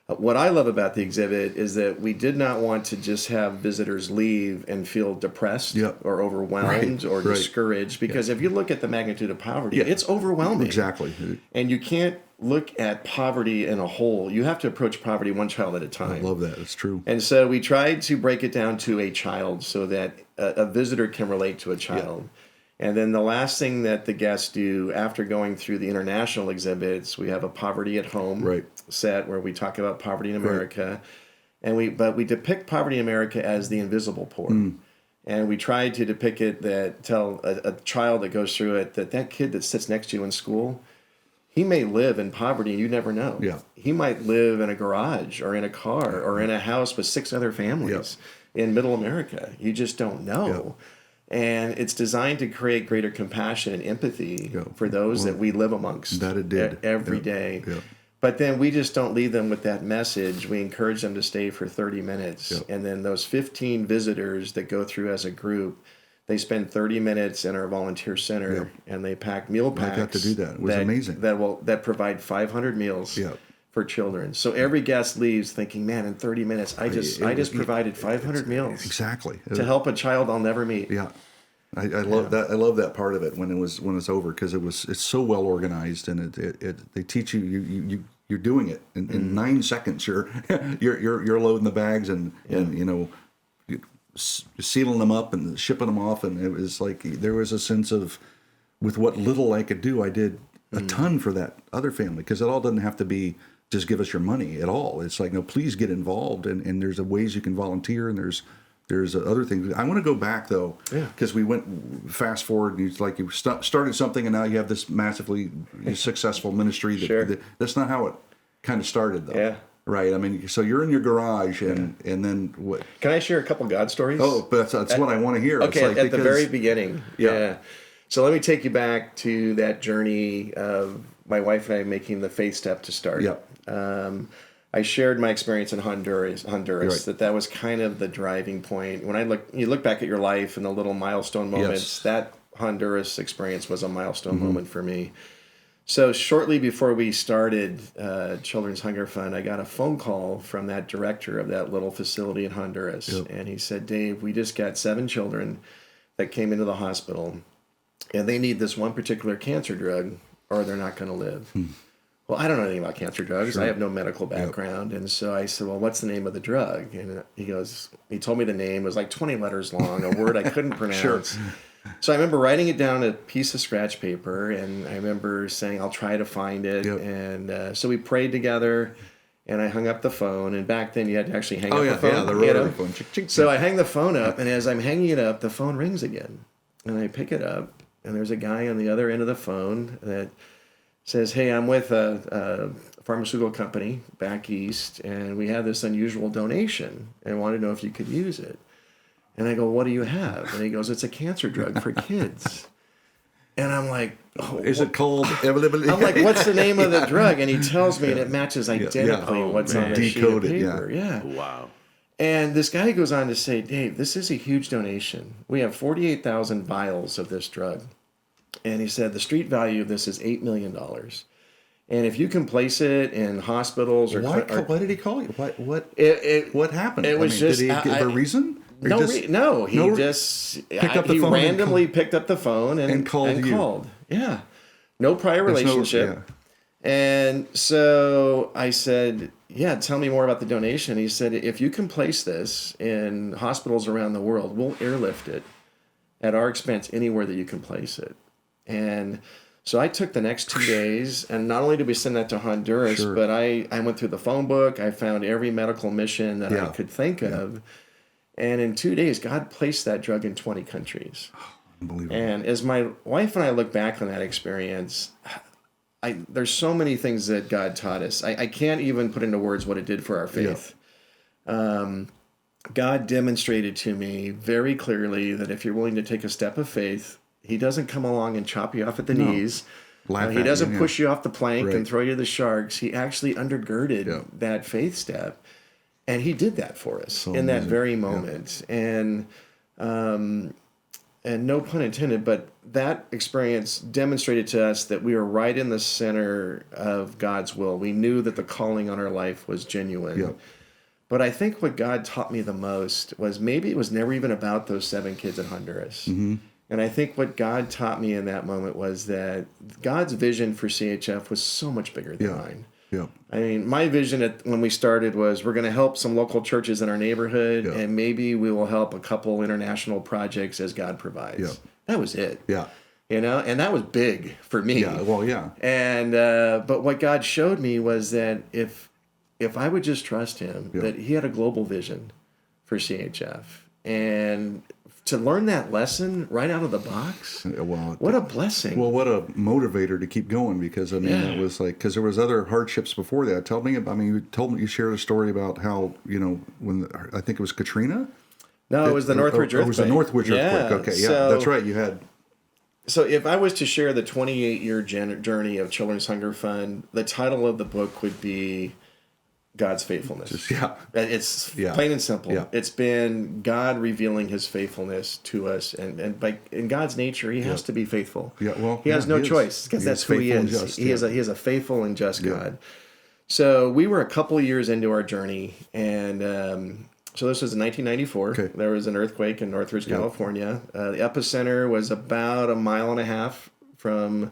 what I love about the exhibit is that we did not want to just have visitors leave and feel depressed or overwhelmed or discouraged, because if you look at the magnitude of poverty, it's overwhelming. Exactly. And you can't look at poverty in a whole. You have to approach poverty one child at a time. I love that. It's true. And so we tried to break it down to a child so that a visitor can relate to a child. And then the last thing that the guests do after going through the international exhibits, we have a poverty at home set where we talk about poverty in America. And we depict poverty in America as the invisible poor. And we try to depict it that tell a child that goes through it that kid that sits next to you in school, he may live in poverty and you never know. Yeah. He might live in a garage or in a car or in a house with 6 other families in middle America. You just don't know. And it's designed to create greater compassion and empathy for those that we live amongst that it did. every day. But then we just don't leave them with that message. We encourage them to stay for 30 minutes. And then those 15 visitors that go through as a group, they spend 30 minutes in our volunteer center and they pack meal packs. I got to do that. It was amazing. That provide 500 meals for children. So every guest leaves thinking, man, in 30 minutes, I just provided 500 meals. Exactly. To help a child I'll never meet. Yeah. I love that. I love that part of it when it's over, because it's so well organized, and they teach you're doing it in 9 seconds. You're loading the bags and sealing them up and shipping them off, and it was like there was a sense of, with what little I could do, I did a ton for that other family, because it all doesn't have to be just give us your money at all. It's like, no, please get involved, and there's ways you can volunteer, and there's other things. I want to go back though, because we went fast forward, and you started something, and now you have this massively successful ministry. That's not how it kind of started though. Yeah. Right. I mean, so you're in your garage, and then what? Can I share a couple God stories? Oh, but that's what I want to hear. Okay, at the very beginning. Yeah. So let me take you back to that journey of my wife and I making the faith step to start. Yeah. I shared my experience in Honduras. That was kind of the driving point. When you look back at your life and the little milestone moments, that Honduras experience was a milestone moment for me. So shortly before we started Children's Hunger Fund, I got a phone call from that director of that little facility in Honduras. And he said, Dave, we just got 7 children that came into the hospital, and they need this one particular cancer drug or they're not going to live. Well, I don't know anything about cancer drugs. I have no medical background. And so I said, well, what's the name of the drug? And he told me the name. It was like 20 letters long, a word I couldn't pronounce. So I remember writing it down on a piece of scratch paper, and I remember saying, I'll try to find it. And so we prayed together, and I hung up the phone. And back then you had to actually hang up the phone. Yeah, the rotary phone. So I hang the phone up, and as I'm hanging it up, the phone rings again. And I pick it up, and there's a guy on the other end of the phone that says, hey, I'm with a pharmaceutical company back east, and we have this unusual donation, and I want to know if you could use it. And I go, what do you have? And he goes, it's a cancer drug for kids. And I'm like, oh, is it called? I'm like, what's the name of the drug? And he tells me, and it matches identically what's on the sheet of paper. Yeah. Wow. And this guy goes on to say, Dave, this is a huge donation. We have 48,000 vials of this drug. And he said the street value of this is $8 million. And if you can place it in hospitals or... Why did he call you? What happened? It was just... Did he give a reason? No, he randomly picked up the phone and called. Yeah. No prior relationship. And so I said, yeah, tell me more about the donation. He said, if you can place this in hospitals around the world, we'll airlift it at our expense anywhere that you can place it. And so I took the next 2 days, and not only did we send that to Honduras, but I went through the phone book. I found every medical mission that I could think of. And in 2 days, God placed that drug in 20 countries. Unbelievable. And as my wife and I look back on that experience, there's so many things that God taught us. I can't even put into words what it did for our faith. God demonstrated to me very clearly that if you're willing to take a step of faith, He doesn't come along and chop you off at the knees. He doesn't push you off the plank and throw you to the sharks. He actually undergirded that faith step. And He did that for us in that very moment. And no pun intended, but that experience demonstrated to us that we were right in the center of God's will. We knew that the calling on our life was genuine. But I think what God taught me the most was maybe it was never even about those 7 kids in Honduras. And I think what God taught me in that moment was that God's vision for CHF was so much bigger than mine. Yeah. I mean, my vision when we started was we're going to help some local churches in our neighborhood, and maybe we will help a couple international projects as God provides. Yeah. That was it. Yeah. And that was big for me. Yeah. Well, yeah. And but what God showed me was that if I would just trust Him, that He had a global vision for CHF, and to learn that lesson right out of the box, what a blessing. Well, what a motivator to keep going, because I mean, it was like, because there was other hardships before that. Tell me, you shared a story about how, when I think it was Katrina. No, it was the Northridge earthquake. It was the Northridge earthquake. Okay, yeah, so, that's right. You had. So if I was to share the 28-year journey of Children's Hunger Fund, the title of the book would be God's Faithfulness. It's plain and simple. Yeah. It's been God revealing His faithfulness to us, and in God's nature, He has to be faithful. Yeah, well, He has no choice, because that's who He is. He is a faithful and just God. So we were a couple years into our journey, and so this was in 1994. Okay. There was an earthquake in Northridge, California. The epicenter was about 1.5 miles from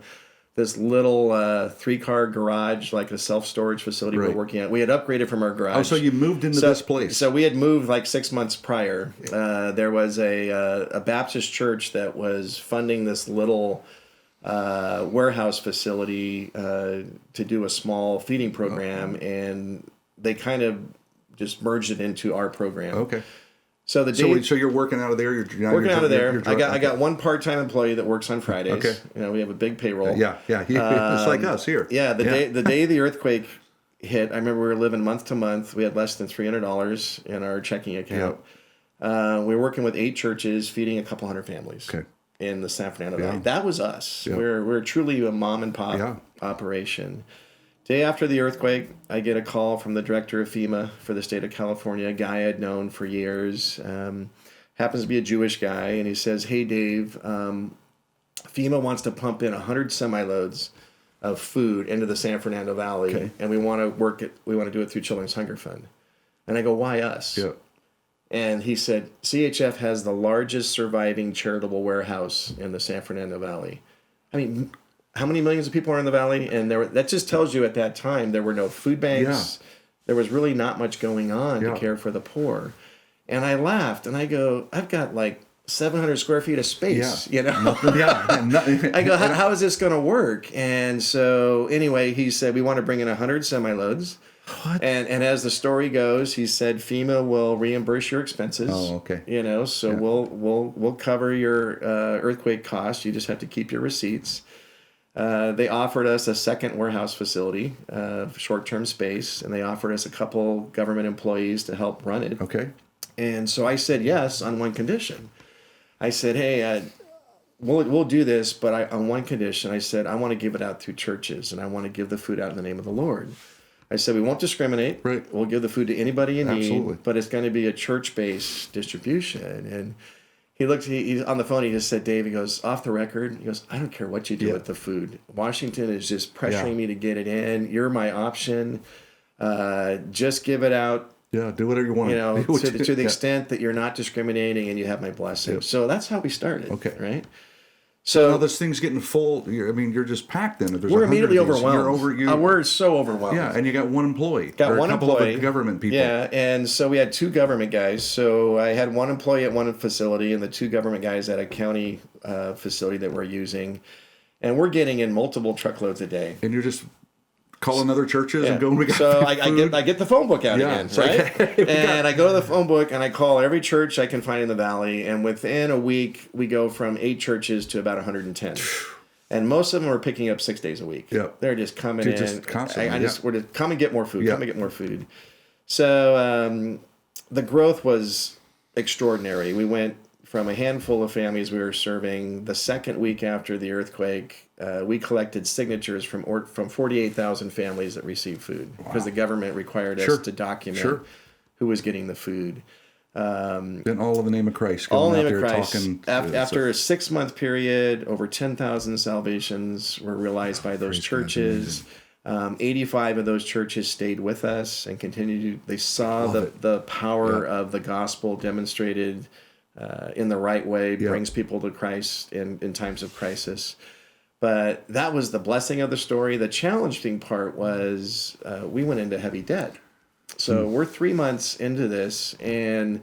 this little 3-car garage, like a self-storage facility we're working at. We had upgraded from our garage. Oh, so you moved into this place. So we had moved like 6 months prior. There was a Baptist church that was funding this little warehouse facility to do a small feeding program, and they kind of just merged it into our program. Okay. So so you're working out of there. Working out of there. I got one part-time employee that works on Fridays. Okay. We have a big payroll. Yeah. It's like us here. Yeah. The day the earthquake hit, I remember we were living month to month. We had less than $300 in our checking account. We were working with 8 churches, feeding a couple hundred families in the San Fernando Valley. That was us. Yeah. We're truly a mom and pop operation. Day after the earthquake, I get a call from the director of FEMA for the state of California, a guy I'd known for years. Happens to be a Jewish guy, and he says, "Hey, Dave, FEMA wants to pump in 100 semi-loads of food into the San Fernando Valley, and we want to do it through Children's Hunger Fund." And I go, "Why us?" Yeah. And he said, "CHF has the largest surviving charitable warehouse in the San Fernando Valley." I mean, how many millions of people are in the valley? And that just tells you at that time there were no food banks. Yeah. There was really not much going on to care for the poor. And I laughed and I go, "I've got like 700 square feet of space, I go, how is this going to work?" And so anyway, he said, "We want to bring in 100 semi-loads." What? And as the story goes, he said FEMA will reimburse your expenses. Oh, okay. So we'll cover your earthquake costs. You just have to keep your receipts. They offered us a second warehouse facility, short-term space, and they offered us a couple government employees to help run it. Okay. And so I said yes on one condition. I said, "Hey, we'll do this, but on one condition." I said, "I want to give it out through churches, and I want to give the food out in the name of the Lord." I said, "We won't discriminate. Right. We'll give the food to anybody in Absolutely. need, but it's going to be a church-based distribution." And he's on the phone. He just said, "Dave," he goes, "off the record," he goes, "I don't care what you do with the food. Washington is just pressuring me to get it in. You're my option. Just give it out. Yeah, do whatever you want. To the extent that you're not discriminating and you have my blessing." Yep. So that's how we started. Okay. Right. So now this thing's getting full. You're just packed then. If there's we're immediately overwhelmed. We're so overwhelmed. Yeah, and you got one employee. Got one employee. Of government people. Yeah, and so we had 2 government guys. So I had one employee at one facility and the 2 government guys at a county facility that we're using. And we're getting in multiple truckloads a day. And you're just calling other churches and going, "We got so food." I get the phone book out again, right? And I go to the phone book and I call every church I can find in the valley. And within a week, we go from 8 churches to about 110. And most of them are picking up 6 days a week. Yep. They're just coming in. Just constantly. We're just come and get more food. Come and get more food. So the growth was extraordinary. We went from a handful of families we were serving. The second week after the earthquake, we collected signatures from 48,000 families that received food because the government required us to document who was getting the food. Then all in the name of Christ. All in the name of Christ. After a 6-month period, over 10,000 salvations were realized by those churches. 85 of those churches stayed with us and continued. They saw the power of the gospel demonstrated in the right way, brings people to Christ in times of crisis. But that was the blessing of the story. The challenging part was we went into heavy debt. So we're 3 months into this, and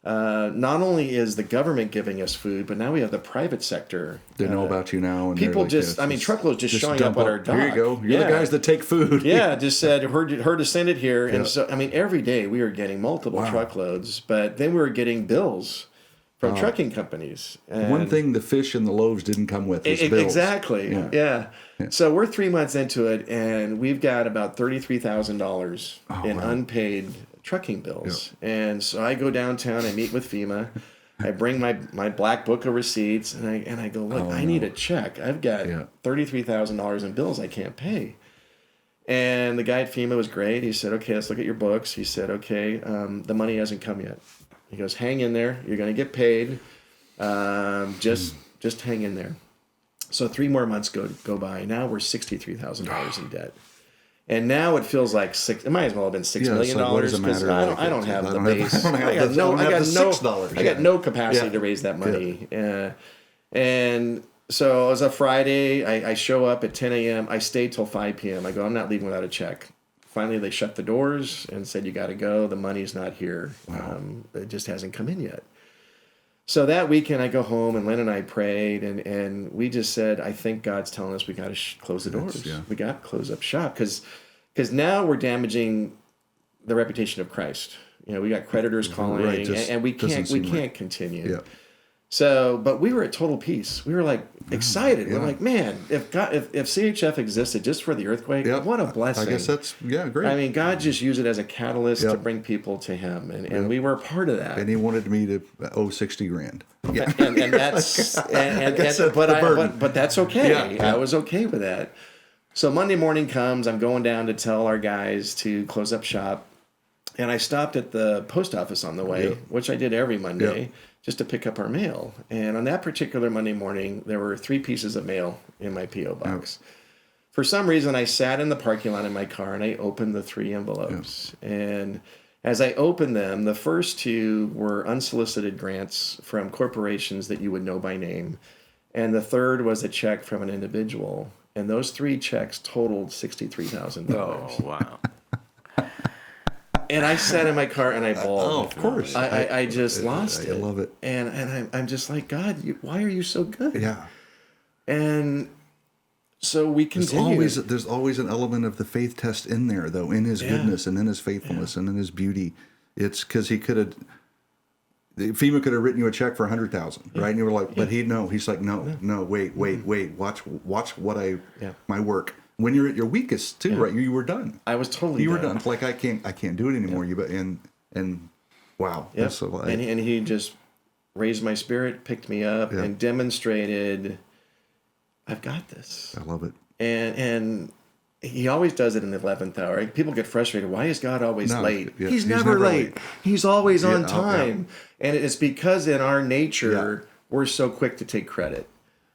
not only is the government giving us food, but now we have the private sector. They know about you now. And People like, just, truckloads just showing up at our dock. Here you go. You're the guys that take food. Yeah, just said, heard to send it here. And so, every day we were getting multiple truckloads, but then we were getting bills from trucking companies. And one thing the fish and the loaves didn't come with is bills. Exactly. Yeah. So we're 3 months into it, and we've got about $33,000 in unpaid trucking bills. And so I go downtown, I meet with FEMA, I bring my black book of receipts, and I go, look, I need a check. I've got $33,000 in bills I can't pay. And the guy at FEMA was great. He said, okay, let's look at your books. He said, okay, the money hasn't come yet. He goes, hang in there. You're going to get paid. Just hang in there. So 3 more months go by. Now we're $63,000 in debt. And now it feels like it might as well have been $6 million because I don't have the base. I got no capacity to raise that money. And so it was a Friday. I show up at 10 a.m. I stay till 5 p.m. I go, I'm not leaving without a check. Finally, they shut the doors and said, you got to go. The money's not here. It just hasn't come in yet. So that weekend, I go home, and Lynn and I prayed, and we just said, I think God's telling us we got to close the doors. We got to close up shop because now we're damaging the reputation of Christ. We got creditors calling, and we can't continue. Yeah. So, but we were at total peace. We were like excited. We're like, man, if CHF existed just for the earthquake, what a blessing. I guess that's, great. God just used it as a catalyst to bring people to him. And we were a part of that. And he wanted me to owe $60,000. Yeah. and that's, but that's okay. I was okay with that. So Monday morning comes, I'm going down to tell our guys to close up shop. And I stopped at the post office on the way, which I did every Monday, just to pick up our mail. And on that particular Monday morning, there were 3 pieces of mail in my P.O. box. For some reason, I sat in the parking lot in my car, and I opened the 3 envelopes. And as I opened them, the first 2 were unsolicited grants from corporations that you would know by name. And the third was a check from an individual. And those 3 checks totaled $63,000. Oh, wow. And I sat in my car and I bawled. Oh, of course. I just lost it. I love it. And I'm just like, God, why are you so good? Yeah. And so we continue. There's always an element of the faith test in there, though, in his goodness and in his faithfulness and in his beauty. It's because FEMA could have written you a check for $100,000, right? And you were like, but he's like, no, wait, watch what my work. When you're at your weakest too, right? You were done. I was totally done. You were done. It's like I can't do it anymore. And wow. Yep. So and he just raised my spirit, picked me up, and demonstrated, I've got this. I love it. And he always does it in the 11th hour. People get frustrated. Why is God always late? Yeah, he's never late. He's always on time. And it's because in our nature, we're so quick to take credit.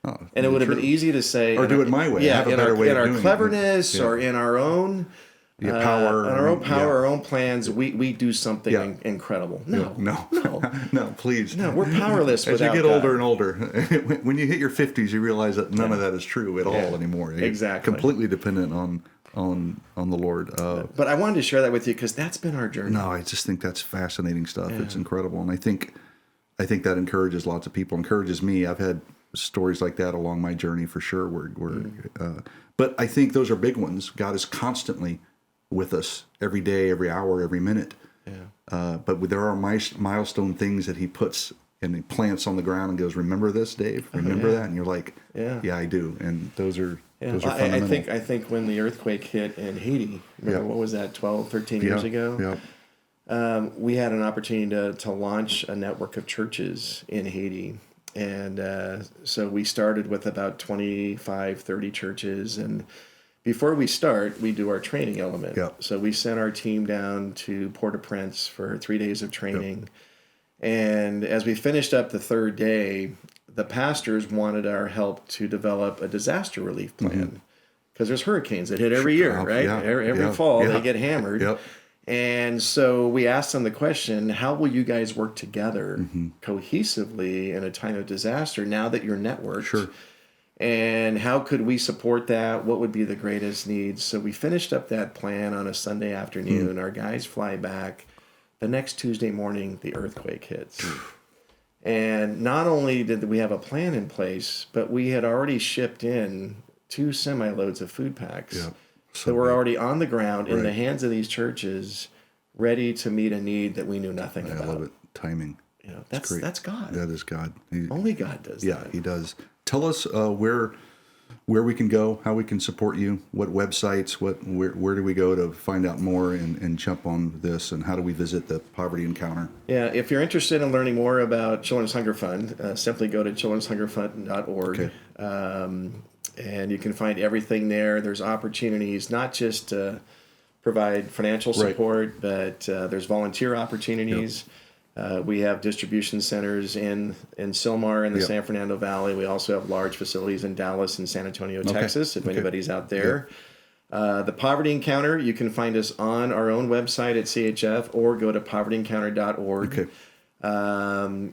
Oh, and it would have been easy to say, or do it my way. Yeah, in our cleverness or in our own power, our own plans, we do something incredible. No, please. No, we're powerless. As you get older and older, when you hit your 50s, you realize that none of that is true at all anymore. You're exactly, completely dependent on the Lord. But I wanted to share that with you because that's been our journey. No, I just think that's fascinating stuff. It's incredible, and I think that encourages lots of people. Encourages me. I've had stories like that along my journey for sure. But I think those are big ones. God is constantly with us every day, every hour, every minute. But there are milestone things that he puts and he plants on the ground and goes, remember this, Dave? Remember that? And you're like, yeah, I do. And those are fundamental. I think when the earthquake hit in Haiti, remember what was that, 12, 13 years ago? We had an opportunity to launch a network of churches in Haiti. And so we started with about 25, 30 churches. And before we start, we do our training element. So we sent our team down to Port-au-Prince for 3 days of training. And as we finished up the 3rd day, the pastors wanted our help to develop a disaster relief plan. Because there's hurricanes that hit every year, right? Every fall, they get hammered. And so we asked them the question, how will you guys work together cohesively in a time of disaster now that you're networked? Sure. And how could we support that? What would be the greatest needs? So we finished up that plan on a Sunday afternoon. Our guys fly back. The next Tuesday morning, the earthquake hits. And not only did we have a plan in place, but we had already shipped in 2 semi-loads of food packs. Yeah. So we're already on the ground in Right. the hands of these churches, ready to meet a need that we knew nothing about. I love it. Timing. You know, It's great. that's God. That is God. Only God does Yeah, that. he does. Tell us where we can go, how we can support you, what websites, where do we go to find out more and jump on this, and how do we visit the Poverty Encounter? Yeah, if you're interested in learning more about Children's Hunger Fund, simply go to children'shungerfund.org. Okay. And you can find everything there. There's opportunities not just to provide financial Right. support, but there's volunteer opportunities. We have distribution centers in Sylmar in the Yep. San Fernando Valley. We also have large facilities in Dallas and San Antonio, Texas, if anybody's out there. The Poverty Encounter, you can find us on our own website at CHF or go to povertyencounter.org. Okay.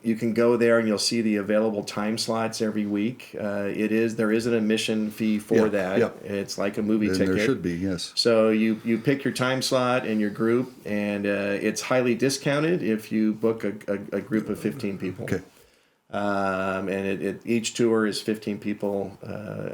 You can go there and you'll see the available time slots every week. There is an admission fee for Yeah, that. yeah. It's like a movie And ticket. there should be, yes. So you pick your time slot and your group, and it's highly discounted if you book a group of 15 people. Okay. And each tour is 15 people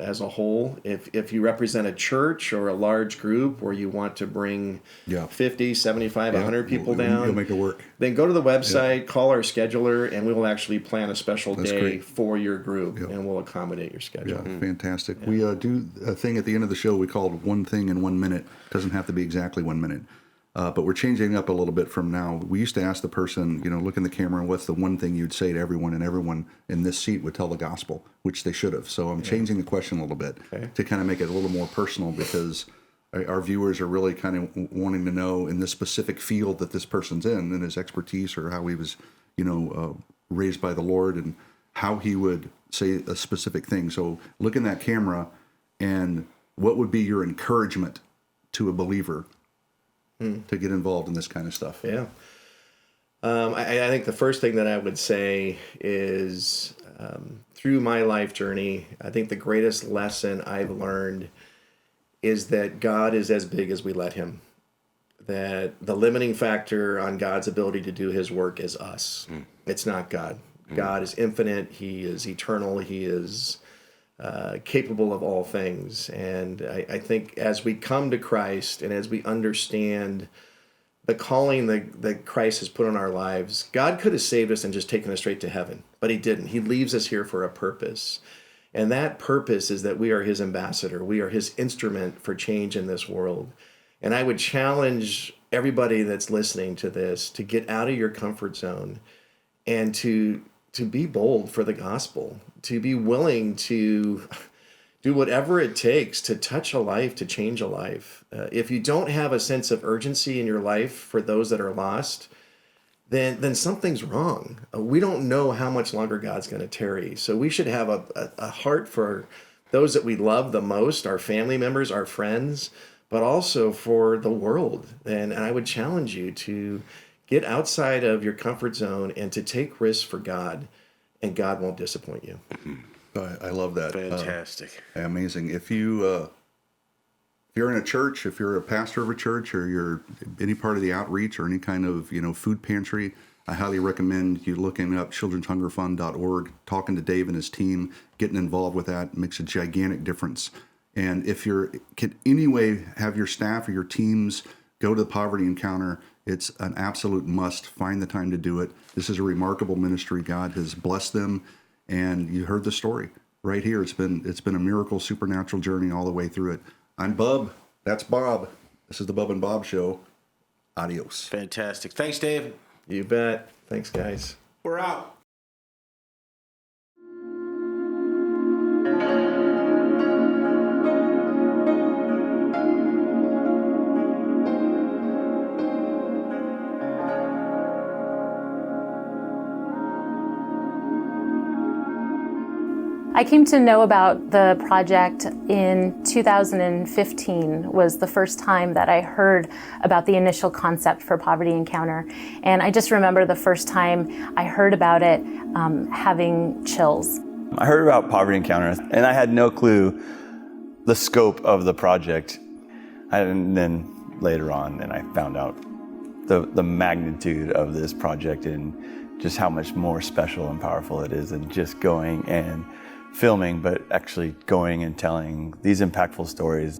as a whole. If you represent a church or a large group where you want to bring Yeah. 50, 75, 100 people You'll down, make it work. then go to the website, call our scheduler, and we will actually plan a special day great. for your group, and we'll accommodate your schedule. Yeah, fantastic. We do a thing at the end of the show we called One Thing in 1 Minute. Doesn't have to be exactly 1 minute. But we're changing up a little bit from now. We used to ask the person, look in the camera, and what's the one thing you'd say to everyone, and everyone in this seat would tell the gospel, which they should have. So I'm changing the question a little bit to kind of make it a little more personal, because our viewers are really kind of wanting to know in this specific field that this person's in, and his expertise, or how he was, raised by the Lord, and how he would say a specific thing. So look in that camera, and what would be your encouragement to a believer to get involved in this kind of stuff? Yeah. I think the first thing that I would say is through my life journey, I think the greatest lesson I've learned is that God is as big as we let him. That the limiting factor on God's ability to do his work is us. It's not God. God is infinite. He is eternal. He is capable of all things. And I think as we come to Christ and as we understand the calling that Christ has put on our lives, God could have saved us and just taken us straight to heaven, but he didn't. He leaves us here for a purpose. And that purpose is that we are his ambassador. We are his instrument for change in this world. And I would challenge everybody that's listening to this to get out of your comfort zone and to be bold for the gospel, to be willing to do whatever it takes to touch a life, to change a life. If you don't have a sense of urgency in your life for those that are lost, then something's wrong. We don't know how much longer God's going to tarry. So we should have a heart for those that we love the most, our family members, our friends, but also for the world. And I would challenge you to get outside of your comfort zone and to take risks for God, and God won't disappoint you. I love that. Fantastic. Amazing. If you're in a church, if you're a pastor of a church, or you're any part of the outreach or any kind of food pantry, I highly recommend you looking up children'shungerfund.org, talking to Dave and his team, getting involved with that makes a gigantic difference. And if can anyway have your staff or your teams go to the Poverty Encounter, it's an absolute must. Find the time to do it. This is a remarkable ministry. God has blessed them, and you heard the story right here. It's been a miracle, supernatural journey all the way through it. I'm Bub. That's Bob. This is the Bub and Bob Show. Adios. Fantastic. Thanks, Dave. You bet. Thanks, guys. We're out. I came to know about the project in 2015 was the first time that I heard about the initial concept for Poverty Encounter. And I just remember the first time I heard about it having chills. I heard about Poverty Encounter and I had no clue the scope of the project. And then later on, and I found out the magnitude of this project and just how much more special and powerful it is than just going and filming, but actually going and telling these impactful stories.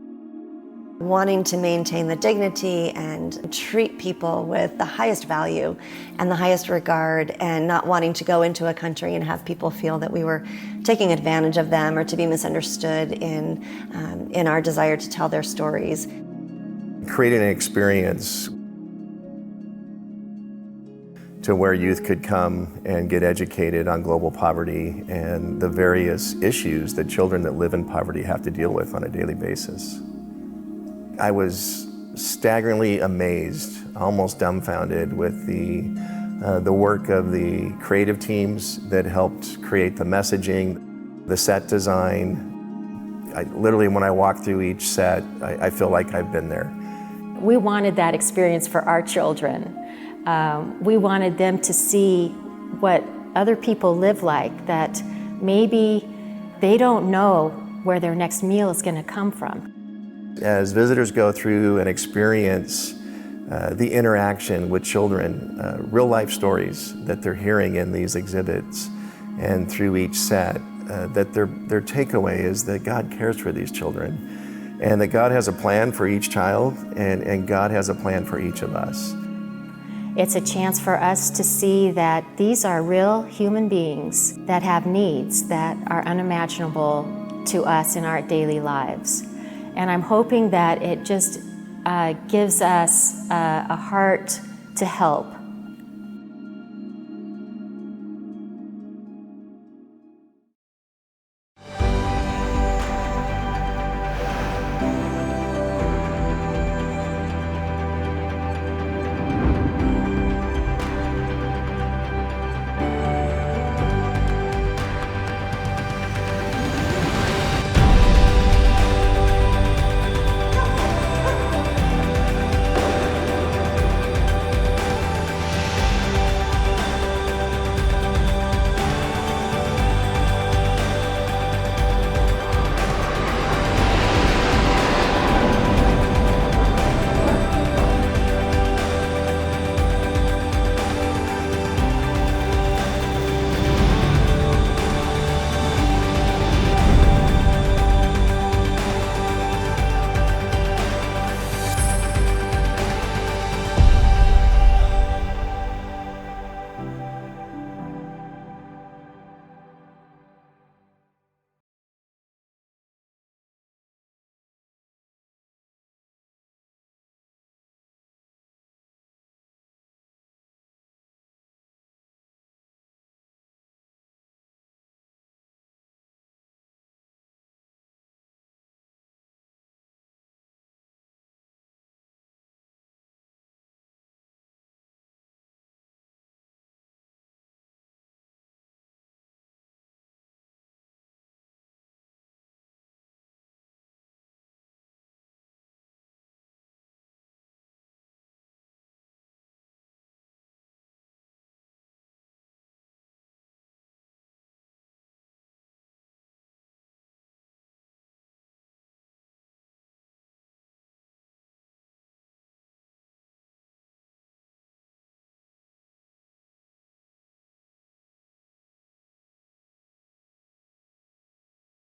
Wanting to maintain the dignity and treat people with the highest value and the highest regard, and not wanting to go into a country and have people feel that we were taking advantage of them or to be misunderstood in our desire to tell their stories. Creating an experience to where youth could come and get educated on global poverty and the various issues that children that live in poverty have to deal with on a daily basis. I was staggeringly amazed, almost dumbfounded with the work of the creative teams that helped create the messaging, the set design. Literally, when I walk through each set, I feel like I've been there. We wanted that experience for our children. We wanted them to see what other people live like, that maybe they don't know where their next meal is going to come from. As visitors go through and experience the interaction with children, real life stories that they're hearing in these exhibits and through each set, that their takeaway is that God cares for these children and that God has a plan for each child and God has a plan for each of us. It's a chance for us to see that these are real human beings that have needs that are unimaginable to us in our daily lives. And I'm hoping that it just gives us a heart to help